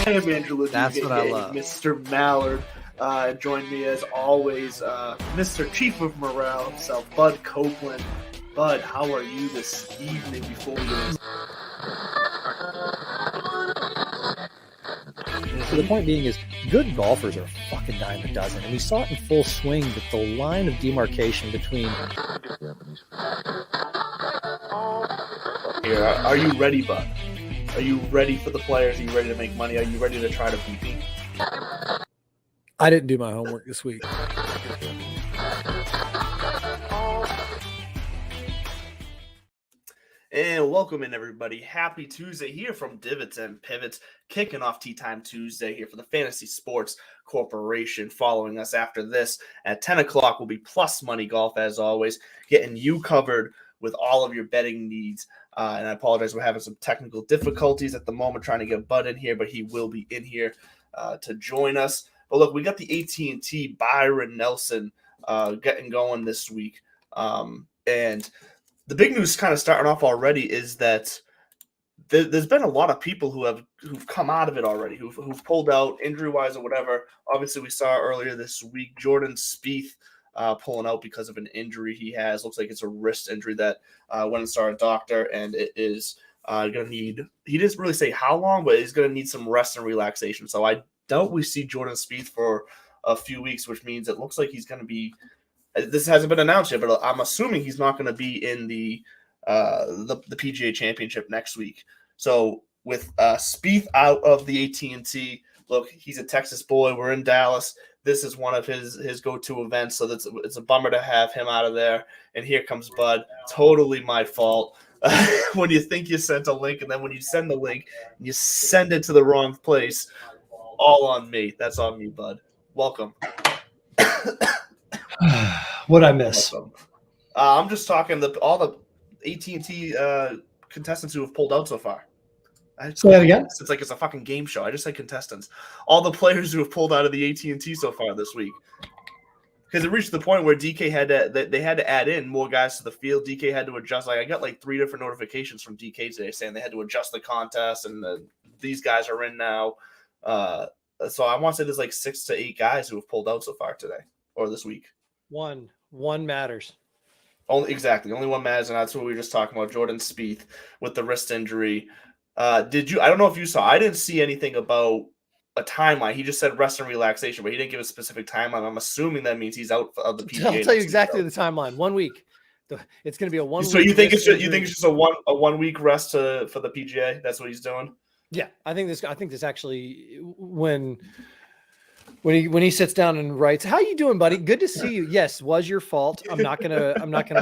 I am Andrew That's what I love. Mr. Mallard. Join me as always, Mr. Chief of Morale himself, Bud Copeland. Bud, how are you this evening before we get into So the point being is good golfers are a fucking dime a dozen. And we saw it in full swing that the line of demarcation between... here? Are you ready, Bud? Are you ready for the players? Are you ready to make money? Are you ready to try to beat me? I didn't do my homework this week. And welcome in, everybody. Happy Tuesday here from Divots and Pivots, kicking off Tea Time Tuesday here for the Fantasy Sports Corporation. Following us after this at 10 o'clock will be Plus Money Golf, as always, getting you covered with all of your betting needs. And I apologize, we're having some technical difficulties at the moment trying to get Bud in here, but he will be in here to join us. But look, we got the AT&T Byron Nelson getting going this week. And the big news kind of starting off already is that there's been a lot of people who've come out of it already, who've pulled out injury-wise or whatever. Obviously, we saw earlier this week Jordan Spieth pulling out because of an injury he has. Looks like it's a wrist injury that went and saw a doctor, and it is going to need – he didn't really say how long, but he's going to need some rest and relaxation. So I doubt we see Jordan Spieth for a few weeks, which means it looks like he's going to be – this hasn't been announced yet, but I'm assuming he's not going to be in the PGA Championship next week. So with Spieth out of the AT&T, look, he's a Texas boy. We're in Dallas. This is one of his go-to events, so it's a bummer to have him out of there. And here comes Bud. Totally my fault. When you think you sent a link, and then when you send the link, you send it to the wrong place. All on me. That's on me, Bud. Welcome. What'd I miss? I'm just talking all the AT&T contestants who have pulled out so far. Say that again? It's like it's a fucking game show. I just said contestants. All the players who have pulled out of the AT&T so far this week. Because it reached the point where DK they had to add in more guys to the field. DK had to adjust. Like I got like 3 different notifications from DK today saying they had to adjust the contest, and these guys are in now. So I want to say there's like 6 to 8 guys who have pulled out so far today or this week. One matters. Only one matters, and that's what we were just talking about. Jordan Spieth with the wrist injury. Did you? I don't know if you saw. I didn't see anything about a timeline. He just said rest and relaxation, but he didn't give a specific timeline. I'm assuming that means he's out of the PGA. I'll tell you exactly the timeline. 1 week. It's going to be a 1 week. So you think it's just a 1 week rest for the PGA? That's what he's doing. Yeah, I think this actually when he sits down and writes, "How you doing, buddy? Good to see you. Yes, was your fault. I'm not gonna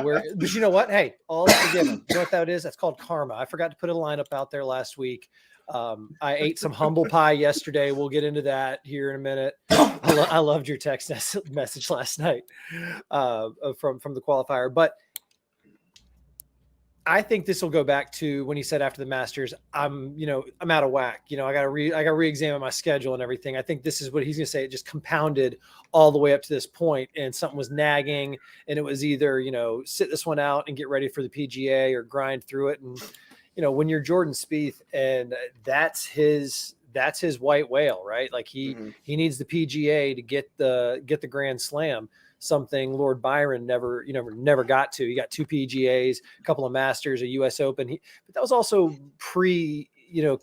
wear it. But you know what? Hey, all is forgiven. You know what that is? That's called karma. I forgot to put a lineup out there last week. I ate some humble pie yesterday. We'll get into that here in a minute. I loved your text message last night from the qualifier, but I think this will go back to when he said after the Masters, I'm out of whack. I got to re-examine my schedule and everything. I think this is what he's going to say. It just compounded all the way up to this point, and something was nagging, and it was either, sit this one out and get ready for the PGA or grind through it. And, when you're Jordan Spieth, and that's his white whale, right? Like he needs the PGA to get the Grand Slam. Something Lord Byron never got to. He got 2 PGAs, a couple of Masters, a US Open. But that was also pre,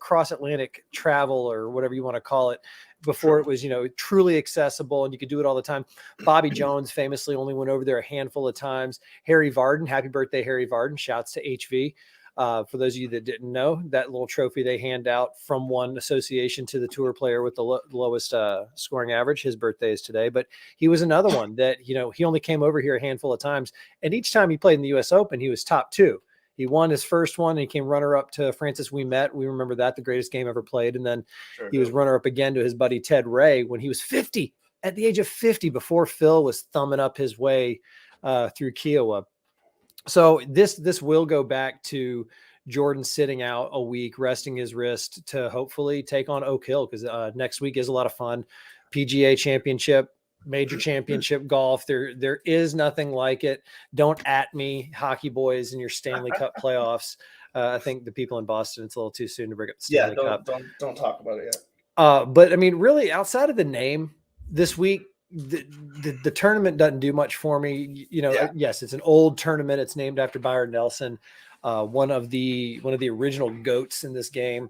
cross-Atlantic travel or whatever you want to call it, before it was, truly accessible and you could do it all the time. Bobby Jones famously only went over there a handful of times. Harry Vardon, happy birthday, Harry Vardon. Shouts to HV. For those of you that didn't know, that little trophy they hand out from one association to the tour player with the lowest scoring average. His birthday is today, but he was another one that, he only came over here a handful of times. And each time he played in the US Open, he was top 2. He won his first one and he came runner up to Francis Ouimet. We remember that, the greatest game ever played. And then he was runner up again to his buddy Ted Ray when he was 50, at the age of 50, before Phil was thumbing up his way through Kiowa. So this will go back to Jordan sitting out a week, resting his wrist to hopefully take on Oak Hill, because next week is a lot of fun. PGA Championship, major championship golf. There is nothing like it. Don't at me, hockey boys, in your Stanley Cup playoffs. I think the people in Boston, it's a little too soon to bring up the Stanley Cup. Don't talk about it yet. But I mean, really, outside of the name this week, the tournament doesn't do much for me. Yes, it's an old tournament. It's named after Byron Nelson, one of the original goats in this game.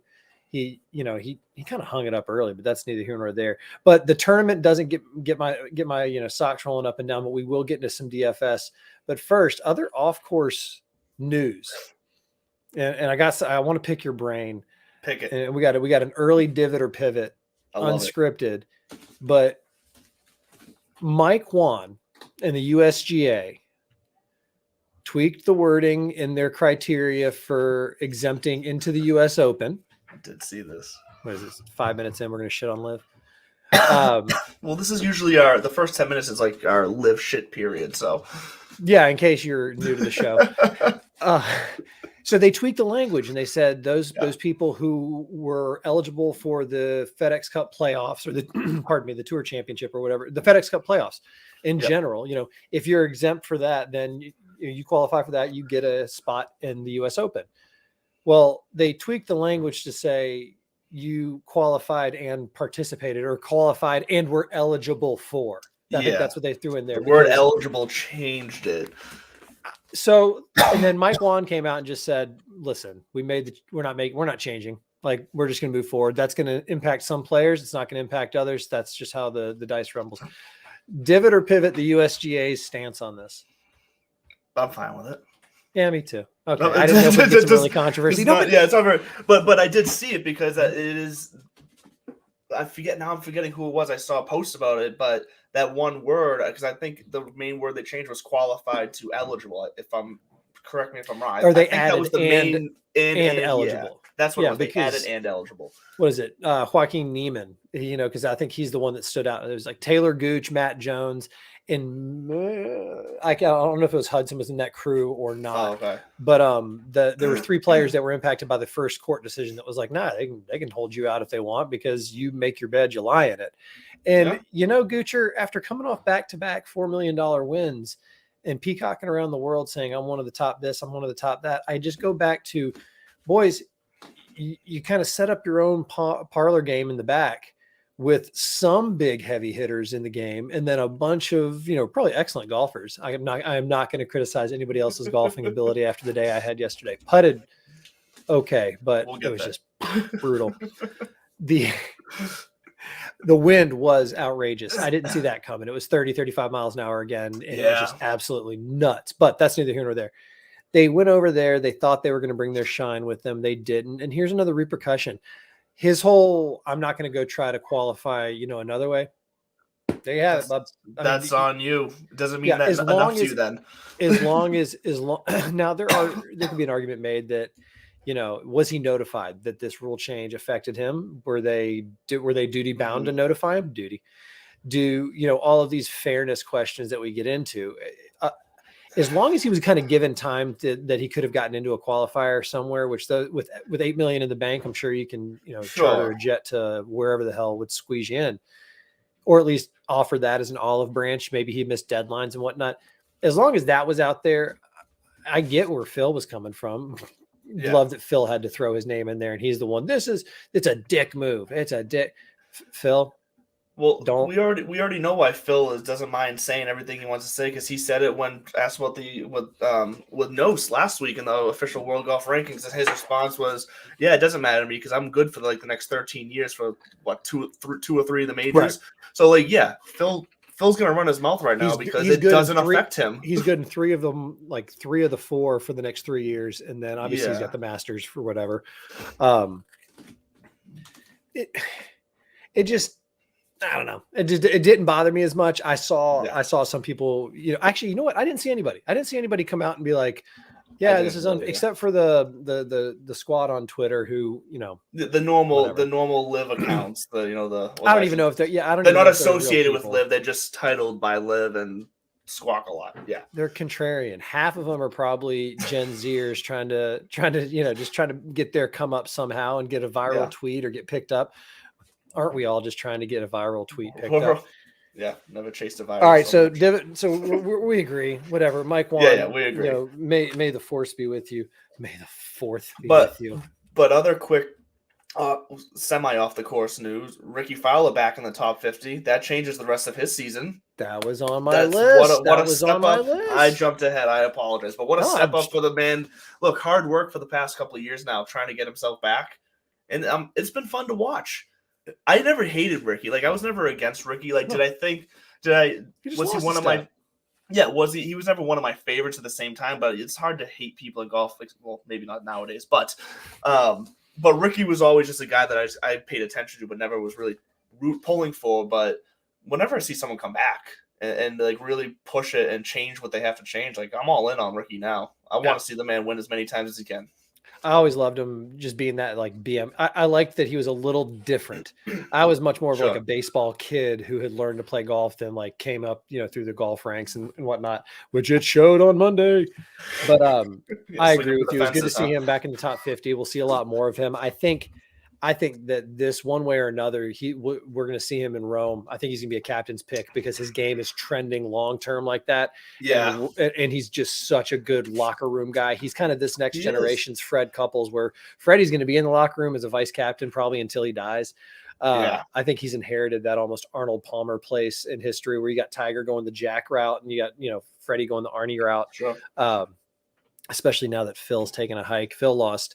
He kind of hung it up early, but that's neither here nor there. But the tournament doesn't get my socks rolling up and down, but we will get into some DFS. But first, other off course news, and I want to pick your brain. Pick it. And we got an early divot or pivot, unscripted, but Mike Wan and the USGA tweaked the wording in their criteria for exempting into the US Open. I did see this. What is this? 5 minutes in, we're going to shit on Liv. Well, this is usually the first 10 minutes is like our Liv shit period. So yeah, in case you're new to the show. So they tweaked the language and they said those people who were eligible for the FedEx Cup playoffs or the Tour Championship or whatever, the FedEx Cup playoffs in general, if you're exempt for that, then you qualify for that, you get a spot in the US Open. Well, they tweaked the language to say you qualified and participated or qualified and were eligible for. I think that's what they threw in there. The word eligible changed it. So, and then Mike Wan came out and just said, listen, we're not changing. Like, we're just going to move forward. That's going to impact some players. It's not going to impact others. That's just how the dice rumbles. Divot or pivot, the USGA's stance on this? I'm fine with it. Yeah, me too. Okay. I didn't know if it gets really controversy. It's over. But I did see it because it is, I'm forgetting who it was. I saw a post about it, but that one word, because I think the main word they changed was qualified to eligible. Correct me if I'm wrong. Or they added that was the main and eligible. Yeah, that's what it was. They added and eligible. What is it? Joaquin Neiman, because I think he's the one that stood out. It was like Taylor Gooch, Matt Jones, and I don't know if it was Hudson was in that crew or not. Oh, okay. But there were 3 players that were impacted by the first court decision that was like, nah, they can hold you out if they want because you make your bed, you lie in it. And Goocher, after coming off back-to-back $4 million wins and peacocking around the world saying, I'm one of the top this, I'm one of the top that, I just go back to, boys, you kind of set up your own parlor game in the back with some big heavy hitters in the game and then a bunch of, probably excellent golfers. I am not going to criticize anybody else's golfing ability after the day I had yesterday. Putted okay, but it was just brutal. The wind was outrageous. I didn't see that coming. It was 30, 35 miles an hour again. And it was just absolutely nuts. But that's neither here nor there. They went over there. They thought they were going to bring their shine with them. They didn't. And here's another repercussion. His whole, I'm not going to go try to qualify, another way. There you have it, bub. That's on you. It doesn't mean that enough to you then. As long now there could be an argument made that, was he notified that this rule change affected him? Were they duty bound to notify him? All of these fairness questions that we get into, as long as he was kind of given time that he could have gotten into a qualifier somewhere, which with $8 million in the bank, I'm sure you can, charter a jet to wherever the hell would squeeze you in, or at least offer that as an olive branch. Maybe he missed deadlines and whatnot. As long as that was out there, I get where Phil was coming from. Yeah. Love that Phil had to throw his name in there and he's the one. It's a dick move. It's a dick. Phil. Well, we already know why Phil doesn't mind saying everything he wants to say because he said it when asked about with Nose last week in the official World Golf Rankings, and his response was, "Yeah, it doesn't matter to me because I'm good for the next 13 years for two or three of the majors." Right. So Phil's gonna run his mouth right now because it doesn't affect him. He's good in 3 of them, 3 of the 4 for the next 3 years, and then obviously he's got the Masters for whatever. It just. I don't know. It didn't bother me as much. I saw some people, actually, you know what? I didn't see anybody come out and be like, yeah, this is except for the squad on Twitter who, the normal Liv accounts, I don't even know if they're not associated with Liv. They're just titled by Liv and squawk a lot. Yeah. They're contrarian. Half of them are probably Gen Zers trying to get their come up somehow and get a viral tweet or get picked up. Aren't we all just trying to get a viral tweet picked up? Yeah, never chased a viral. All right, so we agree. Whatever, Mike Wan. Yeah, we agree. May the force be with you. May the fourth be with you. But other quick Semi off the course news. Ricky Fowler back in the top 50. That changes the rest of his season. That was on my That's list. what That a was on step my up. I list. jumped ahead. I apologize, but what a No, step up for the man. Look, hard work for the past couple of years now, trying to get himself back, and it's been fun to watch. I never hated Ricky. Like I was never against Ricky. Like No. was he one of my? Yeah, was he? He was never one of my favorites at the same time. But it's hard to hate people in golf. Like, well, maybe not nowadays, but Ricky was always just a guy that I paid attention to, but never was really pulling for. But whenever I see someone come back and like really push it and change what they have to change, like I'm all in on Ricky now. I want to see the man win as many times as he can. I always loved him just being that like BM. I liked that he was a little different. I was much more of like a baseball kid who had learned to play golf than like came up, through the golf ranks and whatnot, which it showed on Monday. But I agree with you. It was good to see him back in the top 50. We'll see a lot more of him. I think that this one way or another, we're going to see him in Rome. I think he's going to be a captain's pick because his game is trending long-term like that. Yeah. And he's just such a good locker room guy. He's kind of this next generation's Fred Couples, where Freddie's going to be in the locker room as a vice captain probably until he dies. I think he's inherited that almost Arnold Palmer place in history where you got Tiger going the Jack route and you got, Freddie going the Arnie route. Sure. Especially now that Phil's taking a hike. Phil lost.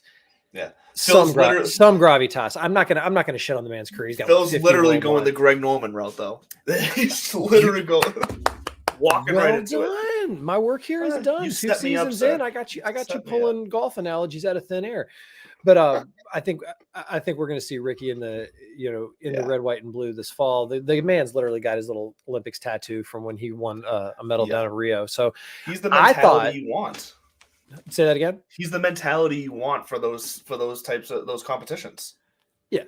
Yeah, some gravitas. I'm not gonna shit on the man's career. Phil's literally going the Greg Norman route, though. He's literally going walking right into it. My work here is done. 2 seasons in, I got you pulling golf analogies out of thin air. But I think we're gonna see Ricky in the the red, white, and blue this fall. The man's literally got his little Olympics tattoo from when he won a medal down in Rio. So he's the mentality you want. Say that again. He's the mentality you want for those types of those competitions. Yeah.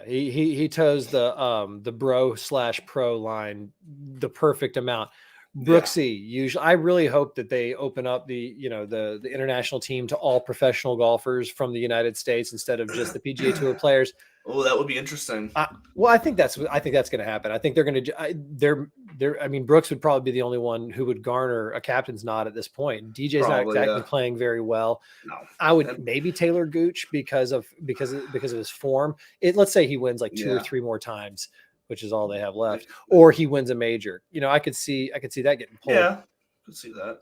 He toes the bro/pro line the perfect amount. Brooksy usually. I really hope that they open up the international team to all professional golfers from the United States instead of just the PGA Tour players. Oh, that would be interesting. Well, I think that's going to happen. I think they're going to. I mean, Brooks would probably be the only one who would garner a captain's nod at this point. DJ's not exactly playing very well. No, I would maybe Taylor Gooch because of his form. Let's say he wins like 2 or 3 more times, which is all they have left, or he wins a major. I could see that getting pulled. Yeah, could see that.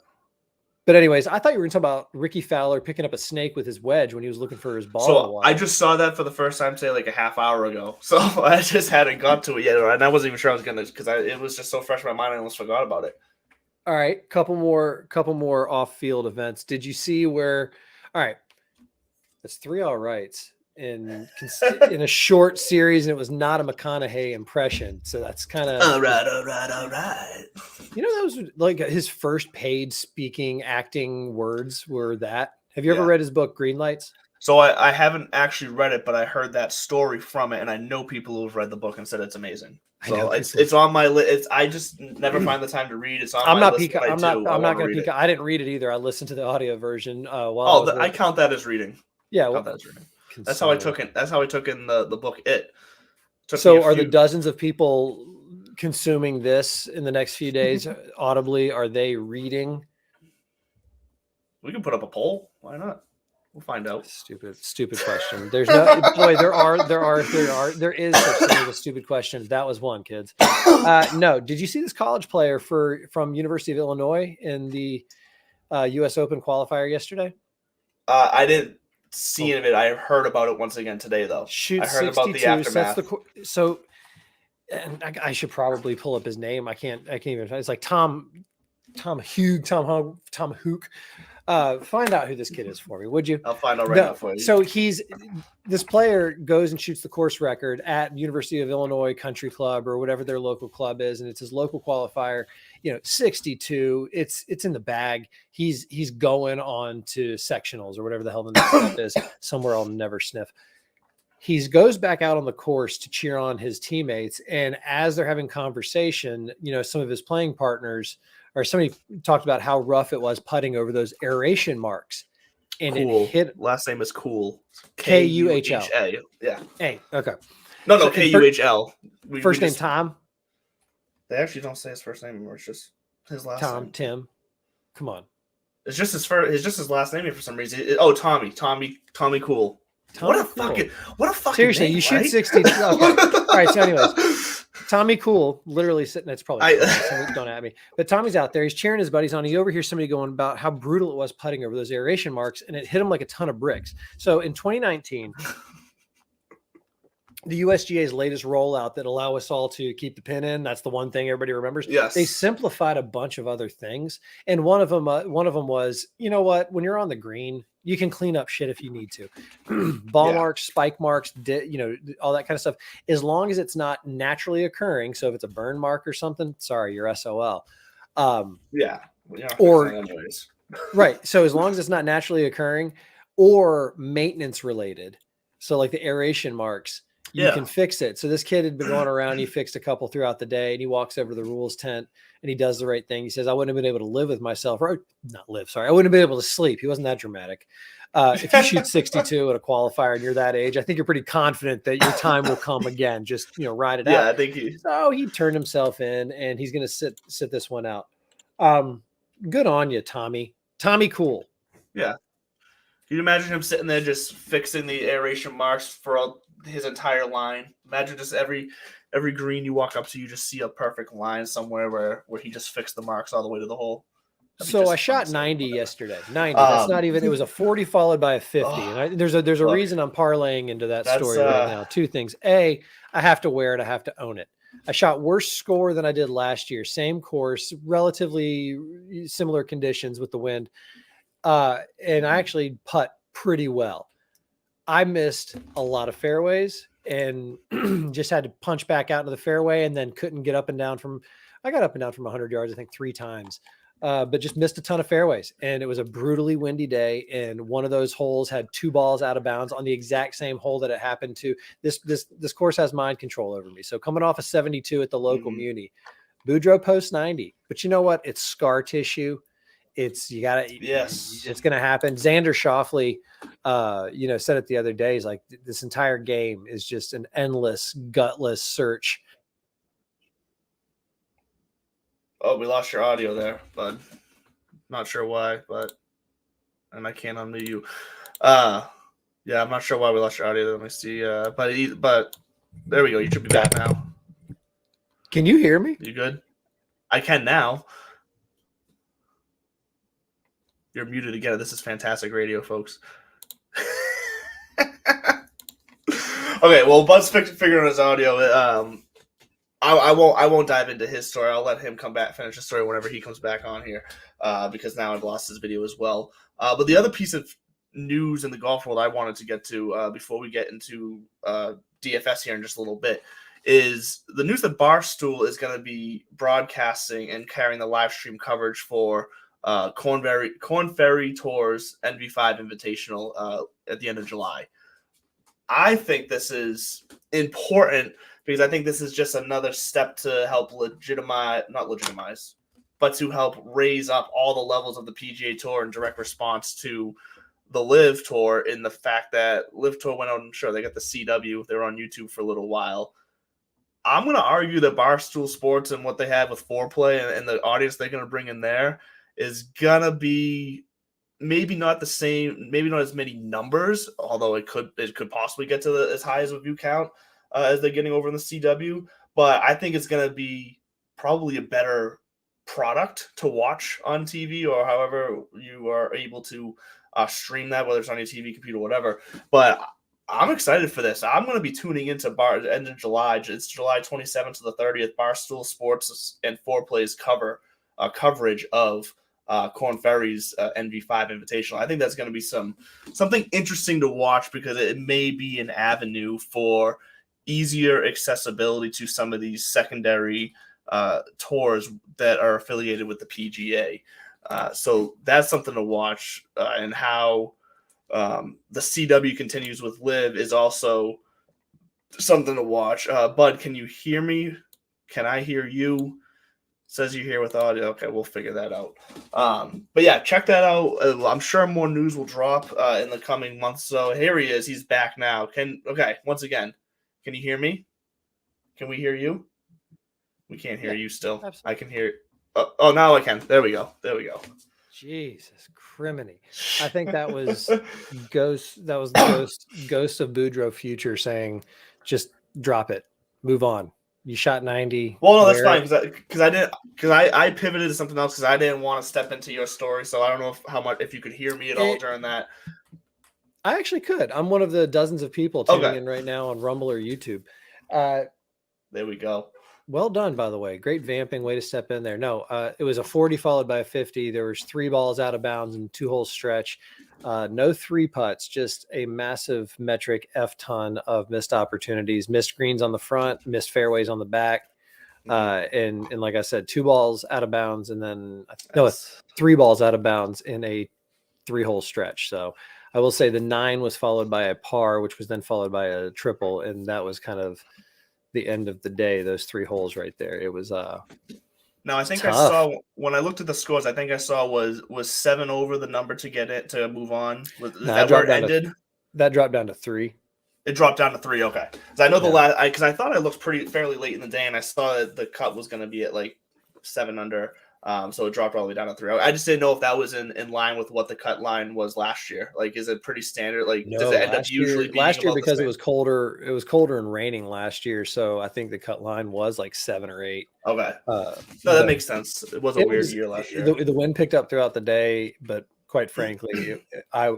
But anyways, I thought you were going to talk about Ricky Fowler picking up a snake with his wedge when he was looking for his ball. So I just saw that for the first time today, like a half hour ago. So I just hadn't got to it yet, and I wasn't even sure I was going to because it was just so fresh in my mind I almost forgot about it. All right, couple more off-field events. Did you see where? All right, that's 3 all rights in a short series, and it was not a McConaughey impression. So that's kind of all right. That was like his first paid speaking acting words were that. Have you ever read his book Green Lights? So I haven't actually read it, but I heard that story from it, and I know people who have read the book and said it's amazing. So it's on my list. I just never find the time to read. It's on my list. I'm not going to peek. I didn't read it either. I listened to the audio version. I count that as reading. Yeah, count that as reading. That's how I took it. That's how I took in the book. So are the dozens of people consuming this in the next few days audibly? Are they reading? We can put up a poll. Why not? We'll find out. Stupid question. There's no boy. There is such thing as a stupid question. That was one, kids. No. Did you see this college player from University of Illinois in the U.S. Open qualifier yesterday? I didn't see it. I heard about it once again today, though. I heard about the aftermath. And I should probably pull up his name. I can't even. It's like Tom Hook. Find out who this kid is for me, would you? I'll find out now for you. So this player goes and shoots the course record at University of Illinois Country Club or whatever their local club is, and it's his local qualifier. 62. It's in the bag. He's going on to sectionals or whatever the hell the next step is. Somewhere I'll never sniff. He goes back out on the course to cheer on his teammates, and as they're having conversation, some of his playing partners. Or somebody talked about how rough it was putting over those aeration marks. And Cool. It hit. Last name is Cool. Kuhla. Yeah. Hey, okay. No, Kuhl. First name Tom? They actually don't say his first name anymore. It's just his last name. Tim. Come on. It's just his last name for some reason. Tommy Cool. What a Cool. fucking Seriously, name, you shoot right? 62. Okay. All right. So, anyways, Tommy Cool, literally sitting. That's probably somebody, don't at me. But Tommy's out there. He's cheering his buddies on. He overhears somebody going about how brutal it was putting over those aeration marks, and it hit him like a ton of bricks. So in 2019, the USGA's latest rollout that allow us all to keep the pin in. That's the one thing everybody remembers. Yes. They simplified a bunch of other things. And one of them was, you know what, when you're on the green, you can clean up shit if you need to. Ball marks, spike marks, all that kind of stuff, as long as it's not naturally occurring. So if it's a burn mark or something, sorry, you're SOL. Or anyways. Right. So as long as it's not naturally occurring or maintenance related. So like the aeration marks, you can fix it. So this kid had been going around, he fixed a couple throughout the day, and he walks over to the rules tent and he does the right thing. He says, I wouldn't have been able to live with myself, or not live, sorry. I wouldn't have been able to sleep. He wasn't that dramatic. If you shoot 62 at a qualifier and you're that age, I think you're pretty confident that your time will come again. Just, ride it out. Yeah, I think so he turned himself in, and he's going to sit this one out. Good on you, Tommy. Tommy Cool. Yeah. Can you imagine him sitting there just fixing the aeration marks for his entire line? Imagine just every green you walk up to, you just see a perfect line somewhere where he just fixed the marks all the way to the hole. So I shot 90 yesterday. 90. That's not even. It was a 40 followed by a 50. And there's a reason I'm parlaying into that story right now. Two things. A, I have to wear it. I have to own it. I shot worse score than I did last year. Same course, relatively similar conditions with the wind. And I actually putt pretty well. I missed a lot of fairways and just had to punch back out into the fairway, and then couldn't get up and down I got up and down from 100 yards, I think 3 times, but just missed a ton of fairways. And it was a brutally windy day. And one of those holes had 2 balls out of bounds on the exact same hole that it happened to. This course has mind control over me. So coming off a 72 at the local Muni, Boudreaux post 90, but you know what? It's scar tissue. It's going to happen. Xander Schauffele, said it the other day. He's like, this entire game is just an endless, gutless search. Oh, we lost your audio there, bud. Not sure why, and I can't unmute you. I'm not sure why we lost your audio. Let me see. But there we go. You should be back now. Can you hear me? You good? I can now. You're muted again. This is fantastic radio, folks. Okay, well, Bud's figuring his audio. I won't dive into his story. I'll let him come back, finish the story whenever he comes back on here, because now I've lost his video as well. But the other piece of news in the golf world I wanted to get to before we get into DFS here in just a little bit is the news that Barstool is going to be broadcasting and carrying the live stream coverage for Corn Ferry Tour's NV5 Invitational at the end of July. I think this is important because I think this is just another step to help to help raise up all the levels of the PGA Tour in direct response to the LIV Tour, in the fact that LIV Tour went on, sure, they got the CW, they were on YouTube for a little while. I'm going to argue that Barstool Sports and what they have with Foreplay and the audience they're going to bring in there is going to be maybe not the same, maybe not as many numbers, although it could possibly get to as high as a view count as they're getting over in the CW. But I think it's going to be probably a better product to watch on TV, or however you are able to stream that, whether it's on your TV, computer, whatever. But I'm excited for this. I'm going to be tuning into end of July. It's July 27th to the 30th. Barstool Sports and Foreplay's coverage of Corn Ferry's NV5 Invitational. I think that's going to be something interesting to watch, because it may be an avenue for easier accessibility to some of these secondary tours that are affiliated with the PGA. So that's something to watch, and how the CW continues with LIV is also something to watch. Bud, can you hear me? Can I hear you? Says you're here with audio. Okay, we'll figure that out. But yeah, check that out. I'm sure more news will drop in the coming months. So here he is. He's back now. Once again, can you hear me? Can we hear you? We can't hear you still. Absolutely. I can hear. Oh, now I can. There we go. Jesus criminy. I think that was Ghost. That was the Ghost of Boudreaux Future saying, just drop it, move on. You shot 90. Well, no, that's wear fine it. because I pivoted to something else because I didn't want to step into your story. So I don't know if you could hear me at all during that. I actually could. I'm one of the dozens of people tuning in right now on Rumble or YouTube. There we go. Well done, by the way. Great vamping way to step in there. No, it was a 40 followed by a 50. There was 3 balls out of bounds and 2-hole stretch. No 3 putts, just a massive metric F ton of missed opportunities, missed greens on the front, missed fairways on the back. And like I said, 2 balls out of bounds, and then it's 3 balls out of bounds in a 3-hole stretch. So I will say the 9 was followed by a par, which was then followed by a triple, and that was kind of the end of the day. Those 3 holes right there. It was now I think tough. I saw when I looked at the scores, I think I saw was 7 over the number to get it to move on. Was that where it ended? That dropped down to 3. It dropped down to 3. Okay, because I know because I thought I looked fairly late in the day, and I saw that the cut was going to be at like 7 under. So it dropped all the way down to 3. I just didn't know if that was in line with what the cut line was last year. Like, is it pretty standard? Like, no, does it end up usually being last year because it was colder? It was colder and raining last year, so I think the cut line was like 7 or 8. Okay, no, that makes sense. It was a weird year last year. The wind picked up throughout the day, but quite frankly,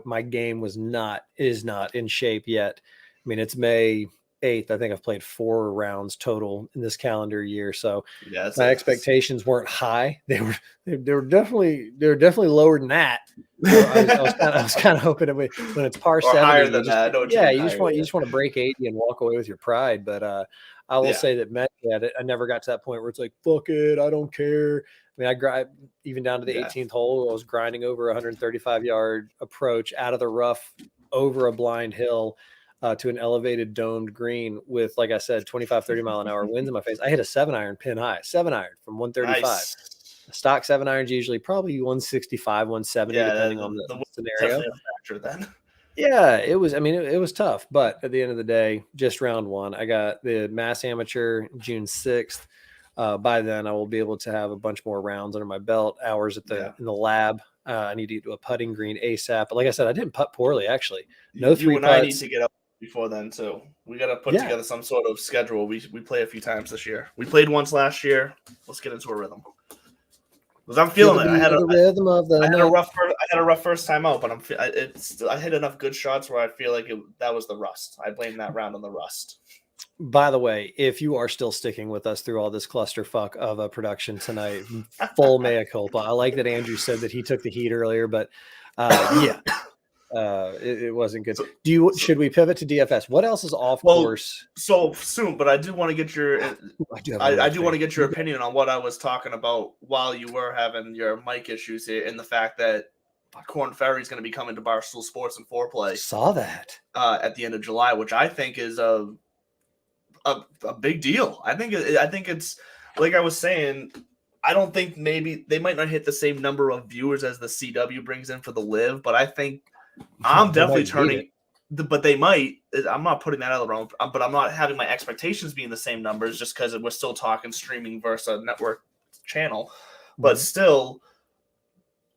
my game is not in shape yet. I mean, it's May 8th. I think I've played 4 rounds total in this calendar year, so my expectations weren't high. They were definitely lower than that. I was kind of hoping when it's par 70, higher than that. You just want to break 80 and walk away with your pride. But I will say that I never got to that point where it's like, fuck it, I don't care. I mean, I grind even down to the 18th hole. I was grinding over 135-yard approach out of the rough over a blind hill. To an elevated domed green with, like I said, 25, 30 mile an hour winds in my face. I hit a 7-iron pin high, 7-iron from 135. Nice. Stock 7-irons usually probably 165, 170, depending on the scenario. Then. Yeah, it was. I mean, it was tough, but at the end of the day, just round 1. I got the Mass Amateur June 6th. By then, I will be able to have a bunch more rounds under my belt, hours in the lab. I need to do a putting green ASAP. But like I said, I didn't putt poorly, actually. No 3 putts. I need to get up before then too. We got to put together some sort of schedule. We play a few times this year. We played once last year. Let's get into a rhythm. Because I'm feeling it. I had a rough first time out, but I hit enough good shots where I feel like that was the rust. I blame that round on the rust. By the way, if you are still sticking with us through all this clusterfuck of a production tonight, full mea culpa. I like that Andrew said that he took the heat earlier, but it wasn't good. Should we pivot to DFS? What else is off course? So soon, but I do want to get your opinion on what I was talking about while you were having your mic issues here, and the fact that Corn Ferry is going to be coming to Barstool Sports and Foreplay. Saw that at the end of July, which I think is a big deal. I think it's like I was saying. I don't think maybe they might not hit the same number of viewers as the CW brings in for the Live, but I think I'm definitely turning. But they might. I'm not putting that out of the realm, but I'm not having my expectations being the same numbers just because we're still talking streaming versus a network channel. But still,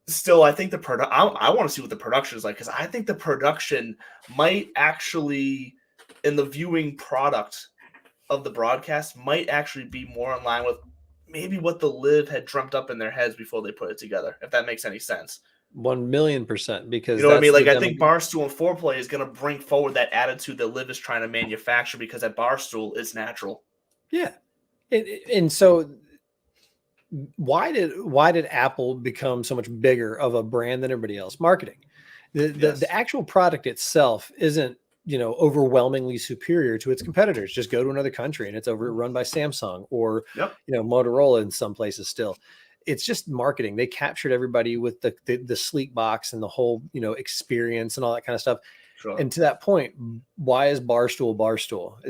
I think I want to see what the production is like, because I think the production might actually, in the viewing product of the broadcast, might actually be more in line with maybe what the Live had dreamt up in their heads before they put it together, if that makes any sense. 1,000,000%, because you know what I mean? Like, I think Barstool and Foreplay is going to bring forward that attitude that Live is trying to manufacture, because at Barstool it's natural. Yeah. And so why did Apple become so much bigger of a brand than everybody else? Marketing. The actual product itself isn't, overwhelmingly superior to its competitors. Just go to another country and it's run by Samsung or, Motorola in some places still. It's just marketing. They captured everybody with the sleek box and the whole, experience and all that kind of stuff. Sure. And to that point, why is Barstool Barstool?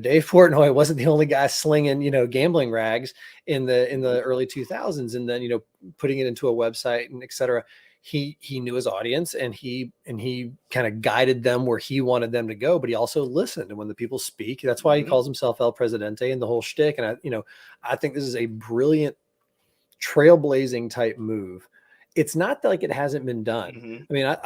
Dave Portnoy wasn't the only guy slinging, gambling rags in the early 2000s, and then, putting it into a website and et cetera. He knew his audience, and he kind of guided them where he wanted them to go, but he also listened. And when the people speak, that's why he calls himself El Presidente and the whole shtick. And I think this is a brilliant trailblazing type move. It's not like it hasn't been done. Mhm. I mean,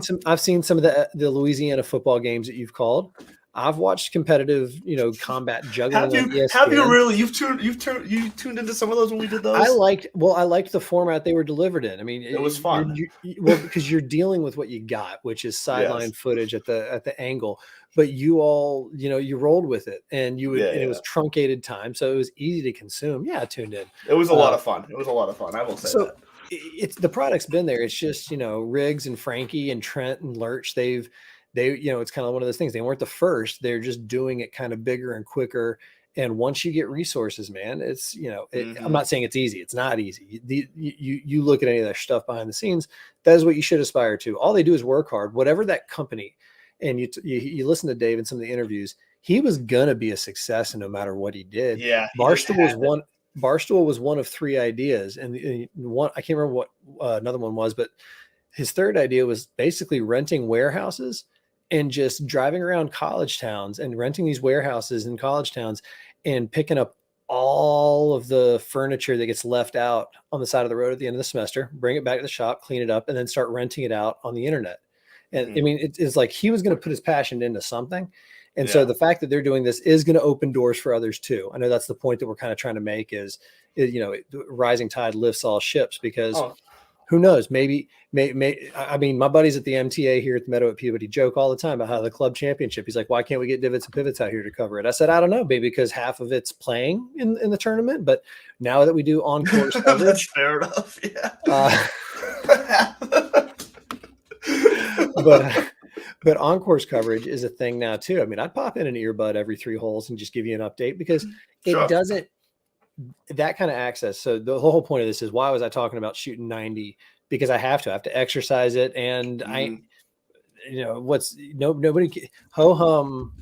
Sure. I've seen some of the Louisiana football games that you've called. I've watched competitive, combat juggling on Have you ESPN. really? You tuned into some of those when we did those? I liked the format they were delivered in. I mean, It was fun. well, because you're dealing with what you got, which is sideline Yes. footage at the angle, but you all, you rolled with it, and and it was truncated time, so it was easy to consume. Yeah, I tuned in. It was a lot of fun. It was a lot of fun. I will say So that. it's the product's been there. It's just, Riggs and Frankie and Trent and Lurch. It's kind of one of those things. They weren't the first. They're just doing it kind of bigger and quicker. And once you get resources, man, it's, I'm not saying it's easy. It's not easy. You look at any of that stuff behind the scenes, that is what you should aspire to. All they do is work hard, whatever that company. And you listen to Dave in some of the interviews, he was going to be a success, and no matter what he did. Yeah. Barstool was one of three ideas, and one, I can't remember what another one was, but his third idea was basically renting warehouses and just driving around college towns and renting these warehouses in college towns and picking up all of the furniture that gets left out on the side of the road at the end of the semester, bring it back to the shop, clean it up, and then start renting it out on the internet. And I mean, it's like he was going to put his passion into something. And so the fact that they're doing this is going to open doors for others too. I know that's the point that we're kind of trying to make is rising tide lifts all ships, because who knows, maybe, I mean, my buddies at the MTA here at the Meadow at Peabody joke all the time about how the club championship, he's like, why can't we get Divots and Pivots out here to cover it? I said, I don't know, maybe because half of it's playing in the tournament, but now that we do on-course coverage. That's fair enough. Yeah. But on-course coverage is a thing now too. I mean, I'd pop in an earbud every 3 holes and just give you an update, because it doesn't, that kind of access. So the whole point of this is, why was I talking about shooting 90? Because I have to exercise it. And nobody ho hum,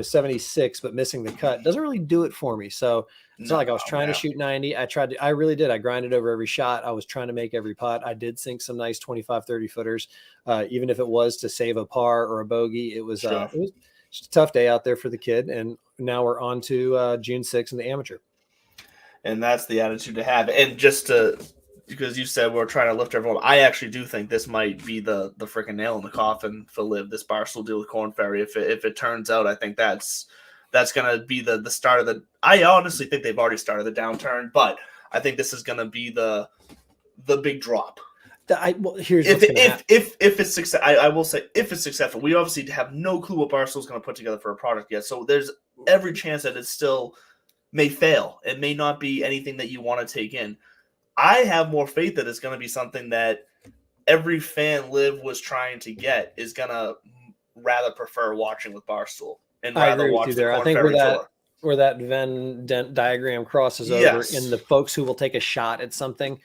76, but missing the cut doesn't really do it for me. So it's not like I was trying to shoot 90. I really did. I grinded over every shot. I was trying to make every putt. I did sink some nice 25, 30 footers. Even if it was to save a par or a bogey, it was just a tough day out there for the kid. And now we're on to June 6th in the amateur. And that's the attitude to have. And just because you said we're trying to lift everyone, I actually do think this might be the freaking nail in the coffin for Liv, this Barstool deal with Corn Ferry. If it turns out, I think that's going to be the start of the. I honestly think they've already started the downturn, but I think this is going to be the big drop. Here's if it's success. I will say, if it's successful, we obviously have no clue what Barstool's going to put together for a product yet. So there's every chance that it still may fail. It may not be anything that you want to take in. I have more faith that it's going to be something that every fan Liv was trying to get is going to rather prefer watching with Barstool and rather watch the Corn Ferry Tour. Where that Venn diagram crosses over in the folks who will take a shot at something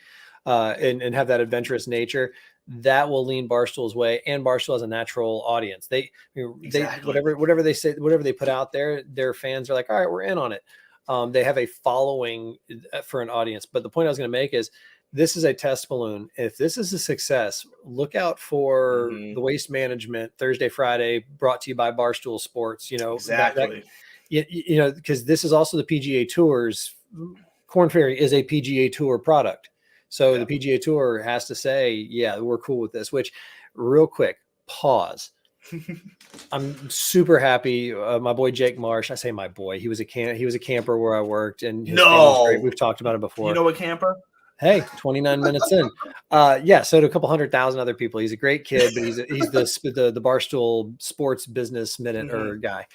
and have that adventurous nature, that will lean Barstool's way. And Barstool has a natural audience. They whatever they say, whatever they put out there, their fans are like, all right, we're in on it. They have a following for an audience. But the point I was going to make is, this is a test balloon. If this is a success, look out for the Waste Management Thursday, Friday, brought to you by Barstool Sports. Exactly. Because this is also the PGA Tour's. Corn Ferry is a PGA Tour product. So the PGA Tour has to say, yeah, we're cool with this. Which, real quick, pause. I'm super happy. My boy Jake Marsh. I say my boy. He was a camper where I worked, and his family was great. We've talked about it before. You know a camper? Hey, 29 minutes in. So to a couple 100,000 other people. He's a great kid, but he's the Barstool Sports Business Minute guy.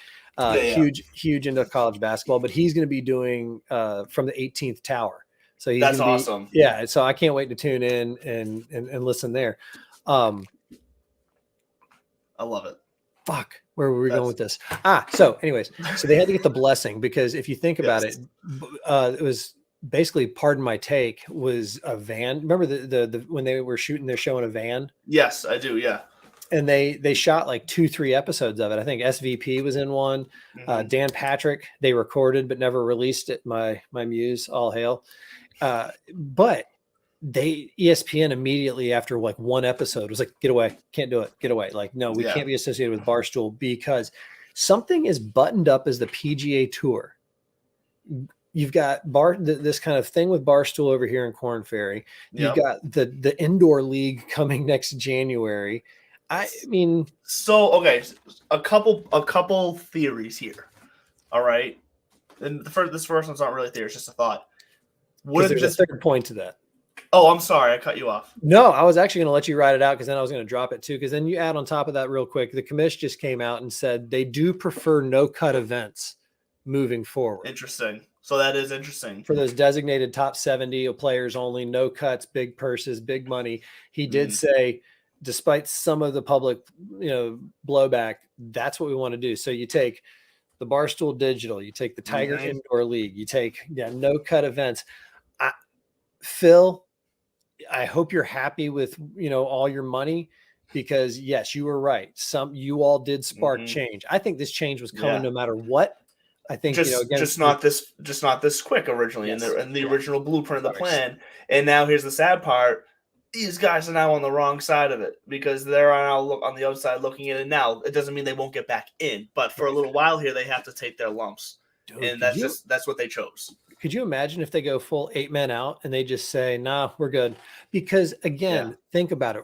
Huge into college basketball, but he's going to be doing from the 18th Tower. So that's awesome. Yeah. So I can't wait to tune in and listen there. I love it. Fuck, where were we going with this? So anyways, so they had to get the blessing, because if you think about it, it was basically, pardon my take, was a van. Remember the when they were shooting their show in a van? Yes, I do. Yeah. And they shot like 2-3 episodes of it. I think SVP was in one. Dan Patrick, they recorded but never released it. My muse, all hail. But ESPN immediately after like one episode was like, get away, can't do it, get away. Like, no, we can't be associated with Barstool, because something as buttoned up as the PGA Tour you've got this kind of thing with Barstool over here in Corn Ferry. You've Yep. got the indoor league coming next January. I mean, so okay, a couple theories here. All right, and this first one's not really a theory; it's just a thought. there's a third point to that. Oh, I'm sorry, I cut you off. No, I was actually going to let you write it out because then I was going to drop it too. Because then you add on top of that real quick, the commission just came out and said they do prefer no cut events moving forward. Interesting. So that is interesting for those designated top 70 players only, no cuts, big purses, big money. He did say, despite some of the public, blowback, that's what we want to do. So you take the Barstool Digital, you take the Tiger Indoor League, you take no cut events. Phil, I hope you're happy with all your money, because yes, you were right. You all did spark change. I think this change was coming no matter what. I think just not this quick originally in the original blueprint of the plan. And now here's the sad part: these guys are now on the wrong side of it, because they're on the outside looking at it now. It doesn't mean they won't get back in, but for a little while here, they have to take their lumps. Dude, and that's what they chose. Could you imagine if they go full 8 men out and they just say, "Nah, we're good"? Because again, think about it.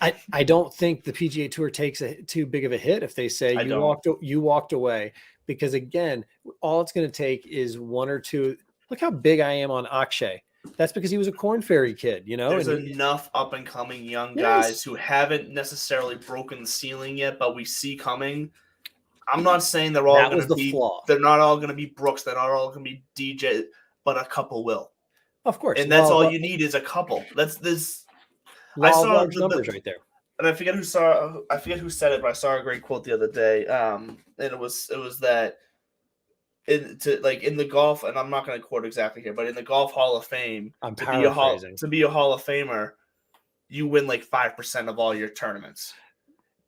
I don't think the PGA Tour takes too big of a hit if they say you walked away, because again, all it's going to take is one or two. Look how big I am on Akshay. That's because he was a Corn Ferry kid, There's enough up and coming young guys who haven't necessarily broken the ceiling yet, but we see coming. I'm not saying they're all going to be. They're not all going to be Brooks. They're not all going to be DJ, but a couple will. Of course, and that's all you need is a couple. That's this. I saw large numbers right there, and I forget who said it, but I saw a great quote the other day. And it was that in the golf, and I'm not going to quote exactly here, but in the Golf Hall of Fame, to be a Hall of Famer, you win 5% of all your tournaments.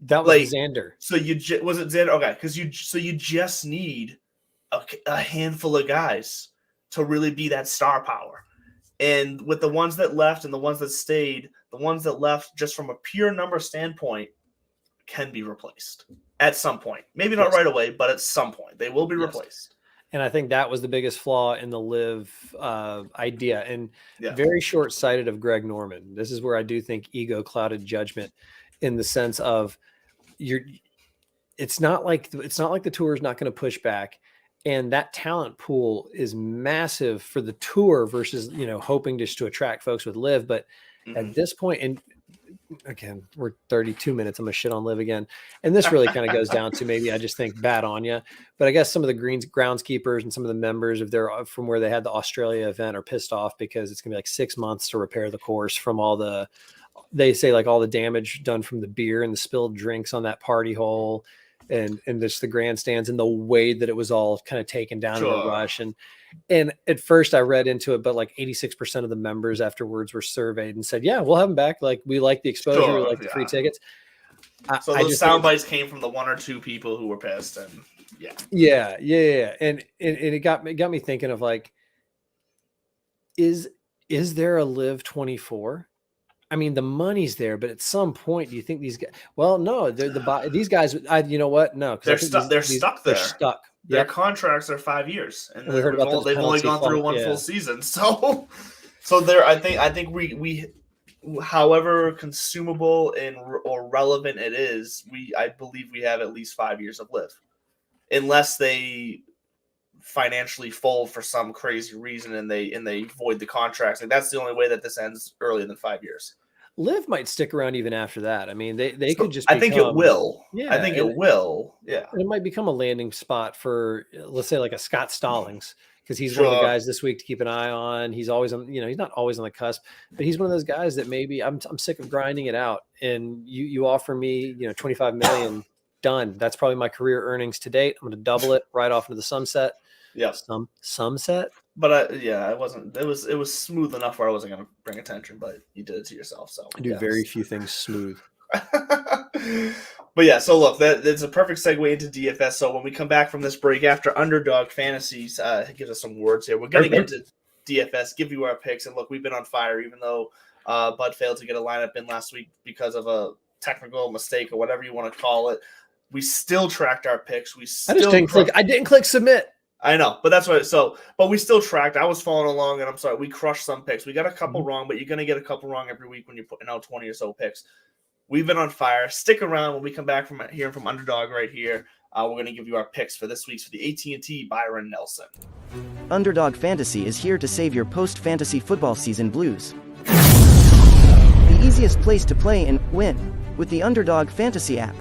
That was Xander. So was it Xander? Okay, because you just need a handful of guys to really be that star power. And with the ones that left and the ones that stayed, the ones that left, just from a pure number standpoint, can be replaced at some point. Maybe not right away, but at some point they will be replaced. And I think that was the biggest flaw in the live idea, and very short-sighted of Greg Norman. This is where I do think ego clouded judgment, in the sense of it's not like the tour is not going to push back. And that talent pool is massive for the tour versus, hoping just to attract folks with live. But at this point, and again, we're 32 minutes. I'm going to shit on live again. And this really kind of goes down to, maybe I just think bad on you. But I guess some of the groundskeepers and some of the members from where they had the Australia event are pissed off, because it's going to be 6 months to repair the course from all the damage done from the beer and the spilled drinks on that party hole. And just the grandstands and the way that it was all kind of taken down in a rush. And at first I read into it, but 86% of the members afterwards were surveyed and said, yeah, we'll have them back. We like the exposure, we like the free tickets. So those sound bites came from the one or two people who were pissed. And yeah. And it got me thinking of is there a live 24? I mean, the money's there, but at some point, do you think these guys? Well, no, these guys. You know what? No, they're stuck. They're stuck there. They're stuck. Their contracts are 5 years, and we heard about they've only gone through one full season. So there. I think we, however consumable or relevant it is, I believe we have at least 5 years of live, unless they financially fold for some crazy reason and they void the contracts. And that's the only way that this ends earlier than 5 years. Liv might stick around even after that. I mean, they could just. I think it will. Yeah, I think it will. Yeah, it might become a landing spot for, let's say, a Scott Stallings, because he's one of the guys this week to keep an eye on. He's always on. He's not always on the cusp, but he's one of those guys that maybe I'm sick of grinding it out, and you offer me $25 million, done. That's probably my career earnings to date. I'm going to double it right off into the sunset. Yeah, some set. But it wasn't. It was smooth enough where I wasn't going to bring attention. But you did it to yourself. So I do very few things smooth. But yeah, so look, that's a perfect segue into DFS. So when we come back from this break after Underdog Fantasies, give us some words here. We're getting into DFS, give you our picks, and look, we've been on fire. Even though Bud failed to get a lineup in last week because of a technical mistake or whatever you want to call it, we still tracked our picks. I didn't click submit. I know, but that's what. So, but we still tracked. I was following along, and I'm sorry, we crushed some picks. We got a couple wrong, but you're gonna get a couple wrong every week when you're putting out 20 or so picks. We've been on fire. Stick around when we come back from hearing from Underdog right here. We're gonna give you our picks for this week's for the AT&T Byron Nelson. Underdog Fantasy is here to save your post-fantasy football season blues. The easiest place to play and win with the Underdog Fantasy app.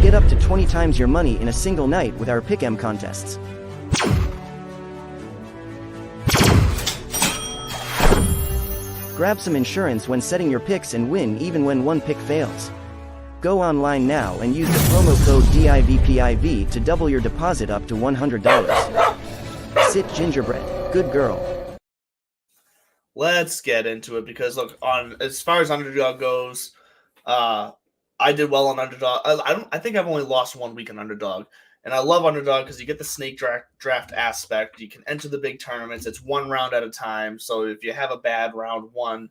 Get up to 20 times your money in a single night with our Pick'em contests. Grab some insurance when setting your picks and win even when one pick fails. Go online now and use the promo code DIVPIV to double your deposit up to $100. Sit gingerbread, good girl. Let's get into it because look, on as far as Underdog goes, I did well on Underdog. I think I've only lost 1 week on Underdog, and I love Underdog because you get the snake draft aspect. You can enter the big tournaments. It's 1 round at a time. So if you have a bad round 1,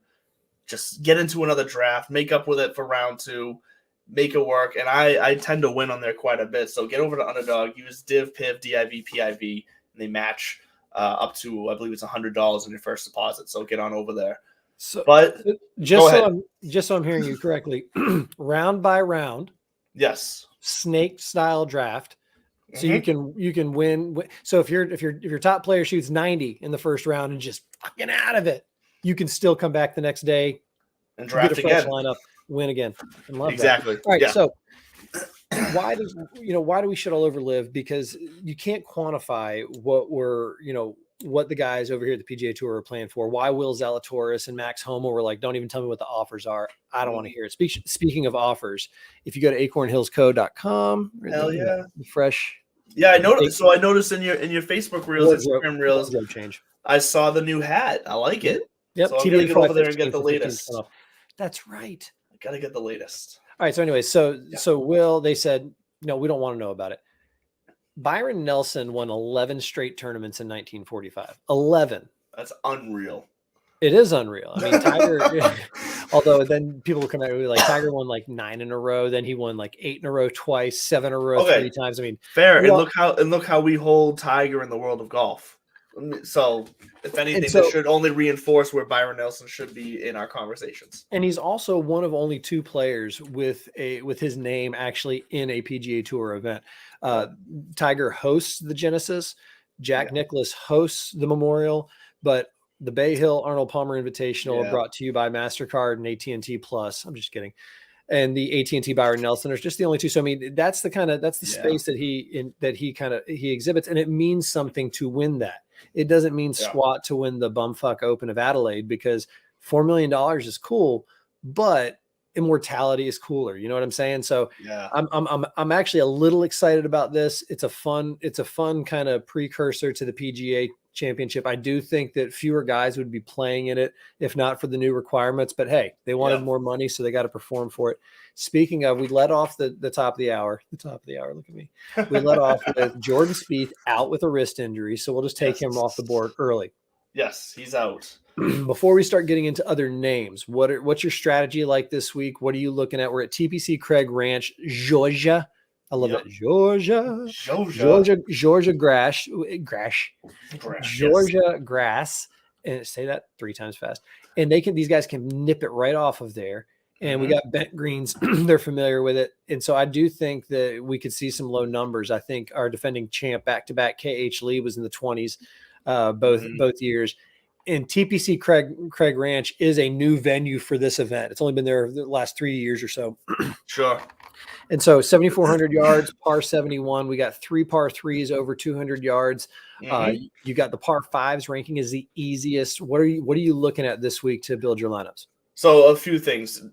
just get into another draft, make up with it for round 2, make it work. And I tend to win on there quite a bit. So get over to Underdog, use DivPiv, DIVPIV, and they match up to, I believe it's $100 in your first deposit. So get on over there. So, but just so I'm hearing you correctly, round by round, yes, snake style draft. So you can win. So if your top player shoots 90 in the first round and just fucking out of it, you can still come back the next day and draft get a fresh again, lineup, win again. And love exactly. That. All right, yeah. So why do we shit all over Live? Because you can't quantify what the guys over here at the PGA Tour are playing for. Why Will Zalatoris and Max Homa were like, don't even tell me what the offers are. I don't want to hear it. Speaking of offers, if you go to acornhillsco.com, hell yeah, fresh. Yeah, I noticed. So I noticed in your Facebook reels, Instagram reels, change. I saw the new hat. I like it. Yep. So I'm gonna get over there and get the latest. That's right. I gotta get the latest. All right. So anyway, so Will, they said, no, we don't want to know about it. Byron Nelson won 11 straight tournaments in 1945. 11. That's unreal. It is unreal. I mean, Tiger, although then people will come out and be like, Tiger won like 9 in a row. Then he won like 8 in a row twice, 7 in a row 3 times. I mean, fair. And look how we hold Tiger in the world of golf. So if anything, this should only reinforce where Byron Nelson should be in our conversations. And he's also one of only 2 players with his name actually in a PGA Tour event. Tiger hosts the Genesis, Jack Nicklaus hosts the Memorial, but the Bay Hill Arnold Palmer Invitational brought to you by MasterCard and AT&T Plus. I'm just kidding. And the AT&T Byron Nelson are just the only 2. So I mean, that's the space that he exhibits, and it means something to win that. It doesn't mean squat to win the bumfuck Open of Adelaide, because $4 million is cool, but immortality is cooler. You know what I'm saying? So I'm actually a little excited about this. It's a fun kind of precursor to the PGA Championship. I do think that fewer guys would be playing in it if not for the new requirements, but hey, they wanted more money, so they got to perform for it. Speaking of, we let off the top of the hour. Look at me. We let off with Jordan Spieth out with a wrist injury, so we'll just take him off the board early. Yes, he's out. Before we start getting into other names, what's your strategy like this week? What are you looking at? We're at TPC Craig Ranch, Georgia. I love that. Georgia grass. Georgia grass. And say that 3 times fast. And these guys can nip it right off of there. And we got bent greens. They're familiar with it. And so I do think that we could see some low numbers. I think our defending champ back-to-back KH Lee was in the 20s both years. And TPC Craig Ranch is a new venue for this event. It's only been there the last 3 years or so. Sure. And so 7,400 yards, par 71. We got 3 par 3s over 200 yards. You got the par 5s ranking as the easiest. What are you looking at this week to build your lineups? So a few things.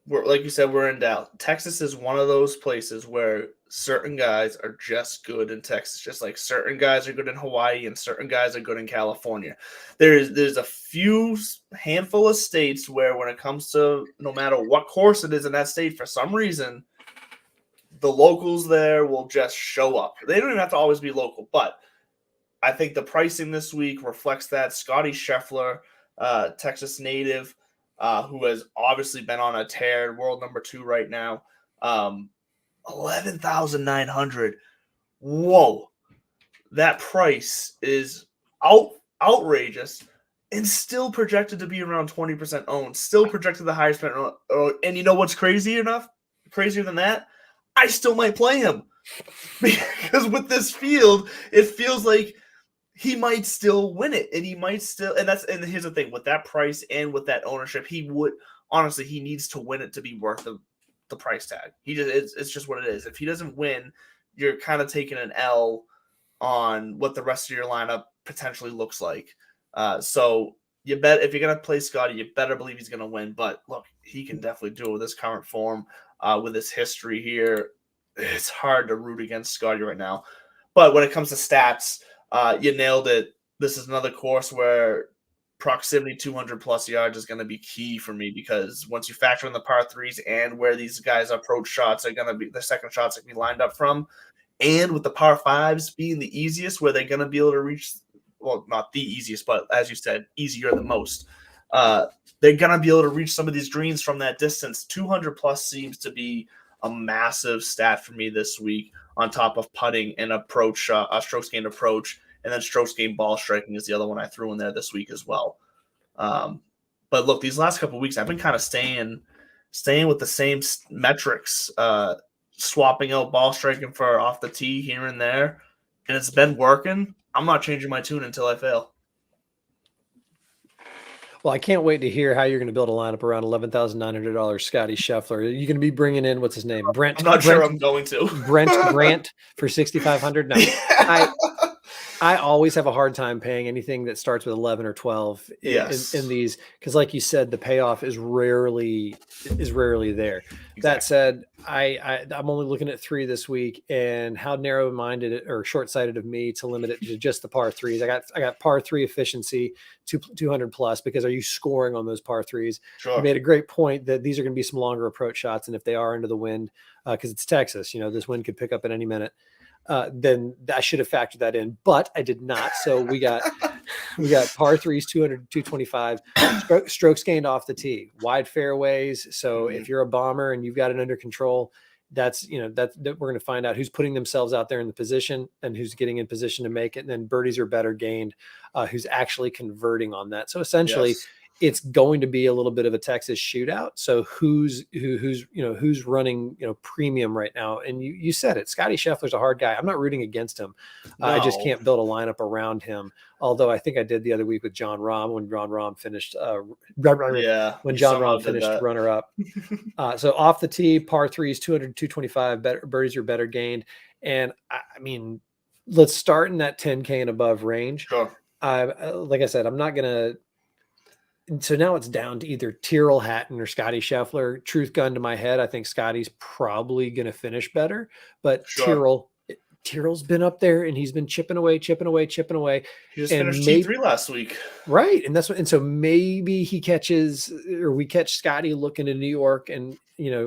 Like you said, we're in Dallas. Texas is one of those places where certain guys are just good in Texas, just like certain guys are good in Hawaii and certain guys are good in California. There's a handful of states where when it comes to no matter what course it is in that state, for some reason, the locals there will just show up. They don't even have to always be local, but I think the pricing this week reflects that. Scotty Scheffler, Texas native, who has obviously been on a tear, world number 2 right now. 11,900. whoa, that price is outrageous and still projected to be around 20% owned, still projected the highest spent. And you know what's crazier than that? I still might play him because with this field, it feels like he might still win it, and he might still. And here's the thing: with that price and with that ownership, he needs to win it to be worth the price tag. It's just what it is. If he doesn't win, you're kind of taking an L on what the rest of your lineup potentially looks like. So you bet if you're gonna play Scotty, you better believe he's gonna win. But look, he can definitely do it with his current form, with his history here. It's hard to root against Scotty right now. But when it comes to stats, you nailed it. This is another course where proximity 200 plus yards is going to be key for me, because once you factor in the par threes and where these guys' approach shots are going to be, the second shots are going to be lined up from, and with the par fives being the easiest, where they're going to be able to reach, well, not the easiest, but as you said, easier than most. They're going to be able to reach some of these greens from that distance. 200 plus seems to be a massive stat for me this week, on top of putting and approach, strokes gained approach, and then strokes gained ball striking is the other one I threw in there this week as well. But look, these last couple of weeks, I've been kind of staying with the same metrics, swapping out ball striking for off the tee here and there, and it's been working. I'm not changing my tune until I fail. Well, I can't wait to hear how you're going to build a lineup around $11,900 Scotty Scheffler. Are you going to be bringing in, what's his name? Brent. I'm not sure I'm going to. Brent Grant for $6,500. No, I always have a hard time paying anything that starts with 11 or 12 in these, because like you said, the payoff is rarely there. Exactly. That said, I'm only looking at 3 this week, and how narrow-minded or short-sighted of me to limit it to just the par threes. I got par 3 efficiency, 200 plus, because are you scoring on those par threes? Sure. You made a great point that these are going to be some longer approach shots, and if they are into the wind, because it's Texas, this wind could pick up at any minute. Then I should have factored that in, but I did not. So we got par threes, 200, 225, strokes gained off the tee, wide fairways. So if you're a bomber and you've got it under control, that we're going to find out who's putting themselves out there in the position and who's getting in position to make it. And then birdies are better gained, who's actually converting on that. So essentially, it's going to be a little bit of a Texas shootout. So who's running, premium right now. And you said it, Scotty Scheffler's a hard guy. I'm not rooting against him. No. I just can't build a lineup around him. Although I think I did the other week with John Rahm, when John Rahm finished, runner up. So off the tee, par threes, 200, 225, birdies are better gained. And I mean, let's start in that 10K and above range. Sure. Like I said, I'm not going to. So now it's down to either Tyrrell Hatton or Scotty Scheffler. Truth gun to my head, I think Scotty's probably going to finish better, but sure. Tyrrell's been up there and he's been chipping away. He just finished T3 last week. Right. And so maybe we catch Scotty looking to New York and,